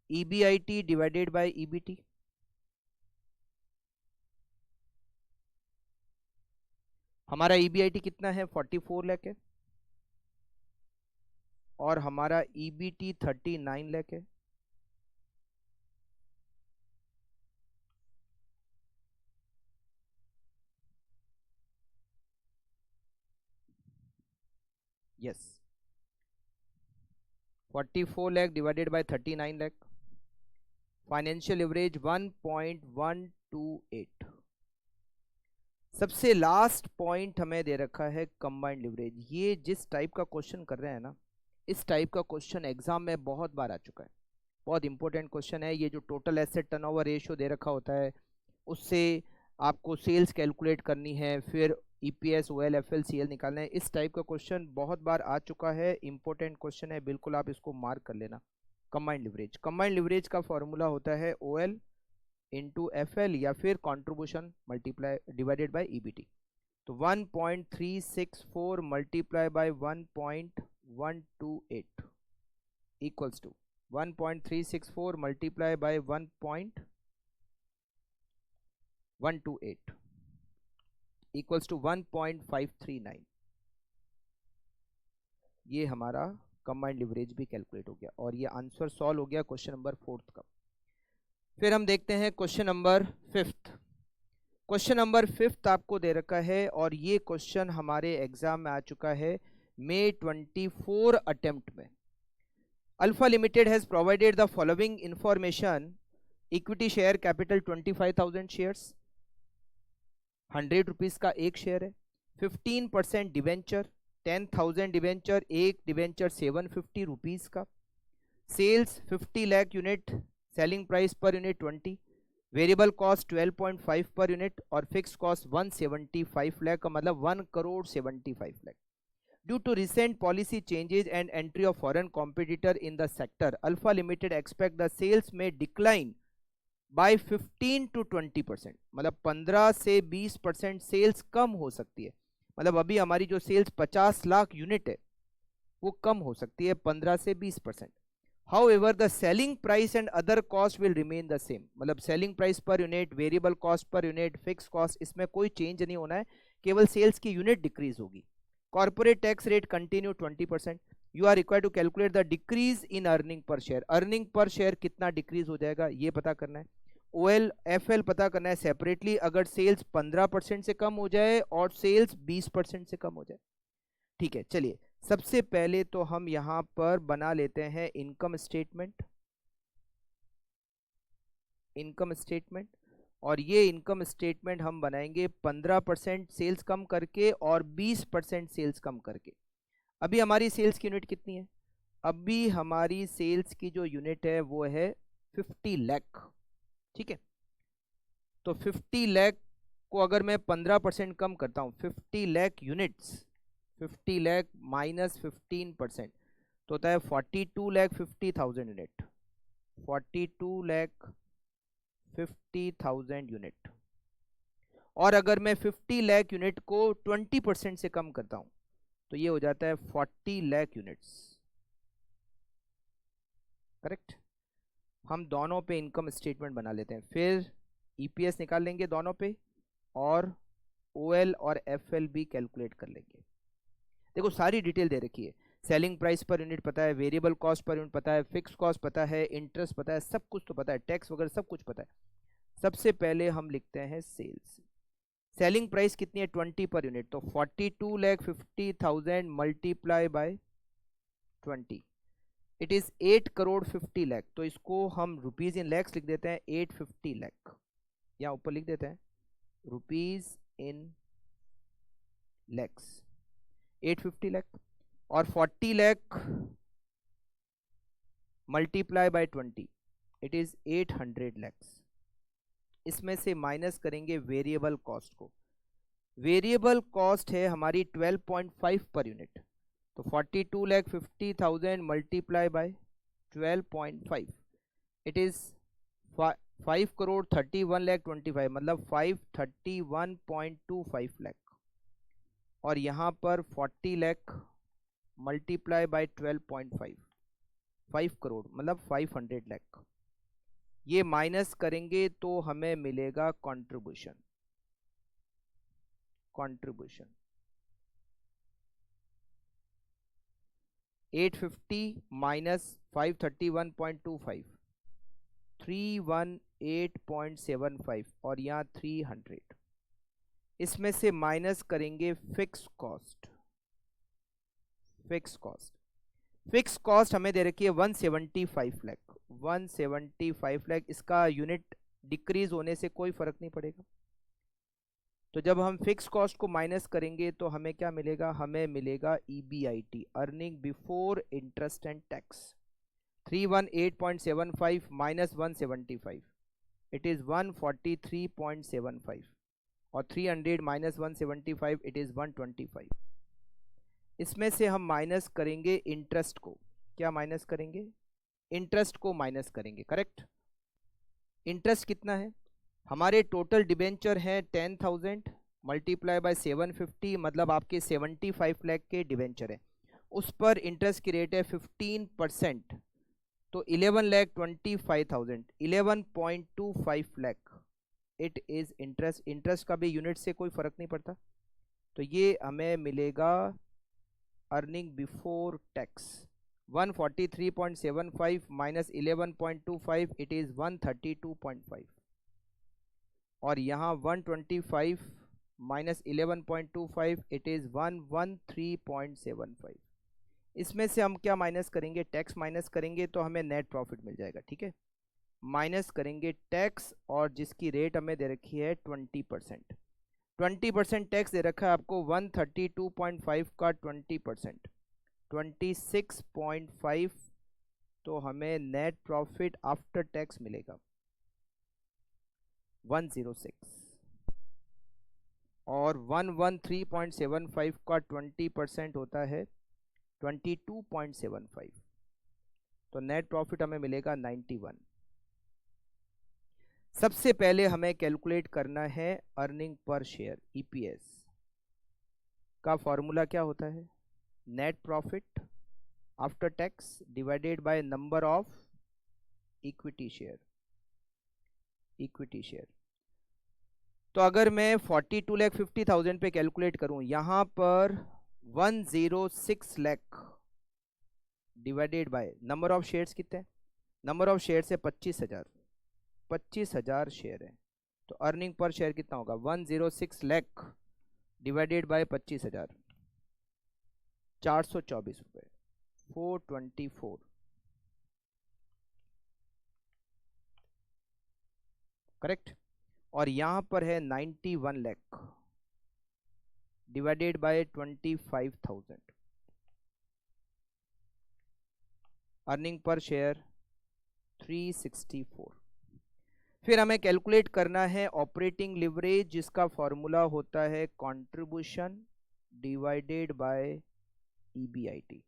EBIT divided by EBT. हमारा EBIT कितना है 44 लाख है और हमारा EBT 39 लाख है। Yes 44 lakh divided bye 39 lakh, financial leverage 1.128। सबसे लास्ट पॉइंट हमें दे रखा है कंबाइंड लिवरेज। ये जिस टाइप का क्वेश्चन कर रहे हैं ना, इस टाइप का क्वेश्चन एग्जाम में बहुत बार आ चुका है, बहुत इंपॉर्टेंट क्वेश्चन है। ये जो टोटल एसेट टर्नओवर रेशियो दे रखा होता है, उससे आपको सेल्स कैलकुलेट करनी है, फिर EPS OL FL CL निकालना है। इस टाइप का क्वेश्चन बहुत बार आ चुका है, इंपॉर्टेंट क्वेश्चन है, बिल्कुल आप इसको मार्क कर लेना। कंबाइंड लिवरेज का फॉर्मूला होता है OL इंटू FL या फिर contribution multiply divided by EBT। तो 1.364 multiply by 1.128 equals to 1.364 multiply by 1.128 equals to 1.539। ये हमारा कंबाइंड लिवरेज भी कैलकुलेट हो गया और ये आंसर सॉल्व हो गया क्वेश्चन नंबर 4 का। फिर हम देखते हैं क्वेश्चन नंबर 5। क्वेश्चन नंबर 5 आपको दे रखा है और ये क्वेश्चन हमारे एग्जाम में आ चुका है May 24 अटेम्प्ट में। Alpha limited has provided the following information: equity share capital 25,000 shares, 100 rupees का एक शेयर है। 15% डिवेंचर, 10,000 डिवेंचर, एक डिवेंचर 750 रुपीज का। Sales 50 lakh unit, selling price per unit 20, variable cost 12.5 per unit और फिक्स कॉस्ट 175 लाख का मतलब 1,75 lakh. Due to recent policy changes and entry of foreign competitor in the sector, alpha limited expect the sales में decline by 15 to 20%, मतलब 15 से 20% sales कम हो सकती है। मतलब अभी हमारी जो सेल्स 50 लाख यूनिट है वो कम हो सकती है 15 से 20%। However, the selling price and other cost will remain the same, मतलब selling price per unit, variable cost per unit, fix cost, इसमें कोई चेंज नहीं होना है, केवल सेल्स की यूनिट डिक्रीज होगी। Corporate tax rate continue 20%। You are required to calculate the decrease in earning per share. Earning per share कितना decrease हो जाएगा ये पता करना है। OL FL पता करना है सेपरेटली, अगर सेल्स 15% से कम हो जाए और सेल्स 20% से कम हो जाए। ठीक है, चलिए सबसे पहले तो हम यहां पर बना लेते हैं इनकम स्टेटमेंट। और ये इनकम स्टेटमेंट हम बनाएंगे 15% सेल्स कम करके और 20% सेल्स कम करके। अभी हमारी सेल्स की यूनिट कितनी है? अभी हमारी सेल्स की जो यूनिट है वो है 50 लाख। ठीक है, तो 50 लाख को अगर मैं 15% कम करता हूं, 50 लाख यूनिट्स, 50 लाख माइनस 15% तो होता है 42,50,000 यूनिट। 42,50,000 यूनिट। और अगर मैं 50 लाख यूनिट को 20% से कम करता हूं तो ये हो जाता है 40 लाख यूनिट्स। करेक्ट। हम दोनों पे इनकम स्टेटमेंट बना लेते हैं, फिर EPS निकाल लेंगे दोनों पे और OL और FL भी कैलकुलेट कर लेंगे। देखो सारी डिटेल दे रखी है, सेलिंग प्राइस पर यूनिट पता है, वेरिएबल कॉस्ट पर यूनिट पता है, फिक्स कॉस्ट पता है, इंटरेस्ट पता है, सब कुछ तो पता है, टैक्स वगैरह सब कुछ पता है। सबसे पहले हम लिखते हैं सेल्स। सेलिंग प्राइस कितनी है 20 पर यूनिट, तो 42,50,000 मल्टीप्लाई बाय 20, इट इज 8,50,00,000। तो इसको हम रुपीज इन लैक्स लिख देते हैं, 850 लाख यहाँ ऊपर लिख देते हैं रुपीज इन लैक्स, 850 लाख, और 40 lakh multiply by 20 it is 800 lakhs. इसमें से माइनस करेंगे वेरिएबल कॉस्ट को। वेरिएबल कॉस्ट है हमारी 12.5 पर यूनिट, तो 42,50,000 मल्टीप्लाई बाय 12.5 इट इज 5,31,25,000 मतलब 531.25 लाख, और यहाँ पर 40 लाख मल्टीप्लाई बाय 12.5 5 करोड़ मतलब 500 लाख। ये माइनस करेंगे तो हमें मिलेगा कंट्रीब्यूशन। 850 माइनस 531.25 318.75 और यहाँ 300। इसमें से माइनस करेंगे फिक्स कॉस्ट। फिक्स कॉस्ट हमें दे रखी है 175 लाख। 175 लाख, इसका यूनिट डिक्रीज होने से कोई फर्क नहीं पड़ेगा। तो जब हम फिक्स कॉस्ट को माइनस करेंगे तो हमें क्या मिलेगा, हमें मिलेगा EBIT, earning before interest and tax. 318.75 minus 175 it is 143.75 और 300 माइनस 175 इट इज 125। इसमें से हम माइनस करेंगे इंटरेस्ट को। क्या माइनस करेंगे? इंटरेस्ट को माइनस करेंगे, करेक्ट। इंटरेस्ट कितना है? हमारे टोटल डिबेंचर हैं 10,000 मल्टीप्लाई बाय 750 मतलब आपके 75 लाख के डिबेंचर हैं। उस पर इंटरेस्ट की रेट है 15%, तो 11,25,000 11.25 lakh it is interest. Interest का भी यूनिट से कोई फर्क नहीं पड़ता, तो ये हमें मिलेगा earning before tax 143.75 minus 11.25 it is 132.5 और यहाँ 125 माइनस 11.25 इट इज 113.75। इसमें से हम क्या माइनस करेंगे? टैक्स माइनस करेंगे तो हमें नेट प्रॉफिट मिल जाएगा, ठीक है। माइनस करेंगे टैक्स और जिसकी रेट हमें दे रखी है 20%। 20% टैक्स दे रखा है आपको 132.5 का 20% 26.5, तो हमें नेट प्रॉफिट आफ्टर टैक्स मिलेगा 106 और 113.75 का 20% होता है 22.75, तो नेट प्रॉफिट हमें मिलेगा 91। सबसे पहले हमें कैलकुलेट करना है अर्निंग पर शेयर EPS का फॉर्मूला। क्या होता है? Net profit after tax divided by number of equity share. तो अगर मैं 42,50,000 पे कैलकुलेट करूं, यहां पर 106 lakh divided by number of shares कितने? नंबर ऑफ शेयर्स है 25,000 शेयर है, तो अर्निंग पर शेयर कितना होगा? 106 लाख डिवाइडेड बाय 25,000 424 रुपए 424, करेक्ट। और यहां पर है 91 lakh divided bye 25,000, earning per share 364। फिर हमें कैलकुलेट करना है ऑपरेटिंग लिवरेज, जिसका फॉर्मूला होता है कंट्रीब्यूशन डिवाइडेड बाय EBIT,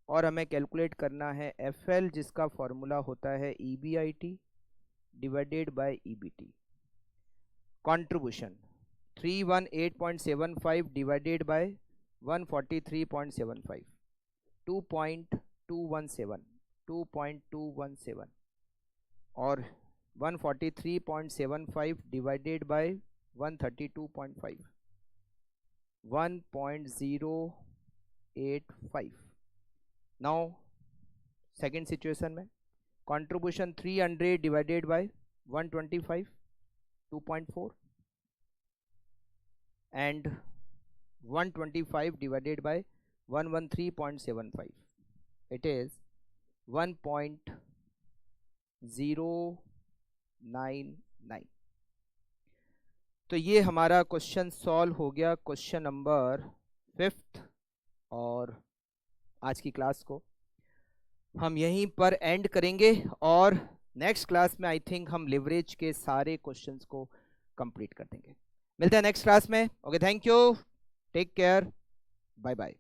और हमें कैलकुलेट करना है FL, जिसका फॉर्मूला होता है EBIT divided by EBT। Contribution 318.75 divided by 143.75 2.217 और 143.75 divided by 132.5 1.085। Now second situation में contribution 300 divided by 125 2.4 and 125 divided by 113.75 it is 1.085 99। तो ये हमारा क्वेश्चन सॉल्व हो गया, क्वेश्चन नंबर 5th। और आज की क्लास को हम यहीं पर एंड करेंगे और नेक्स्ट क्लास में आई थिंक हम लिवरेज के सारे क्वेश्चंस को कंप्लीट कर देंगे। मिलते हैं नेक्स्ट क्लास में। Okay, thank you, take care, bye bye.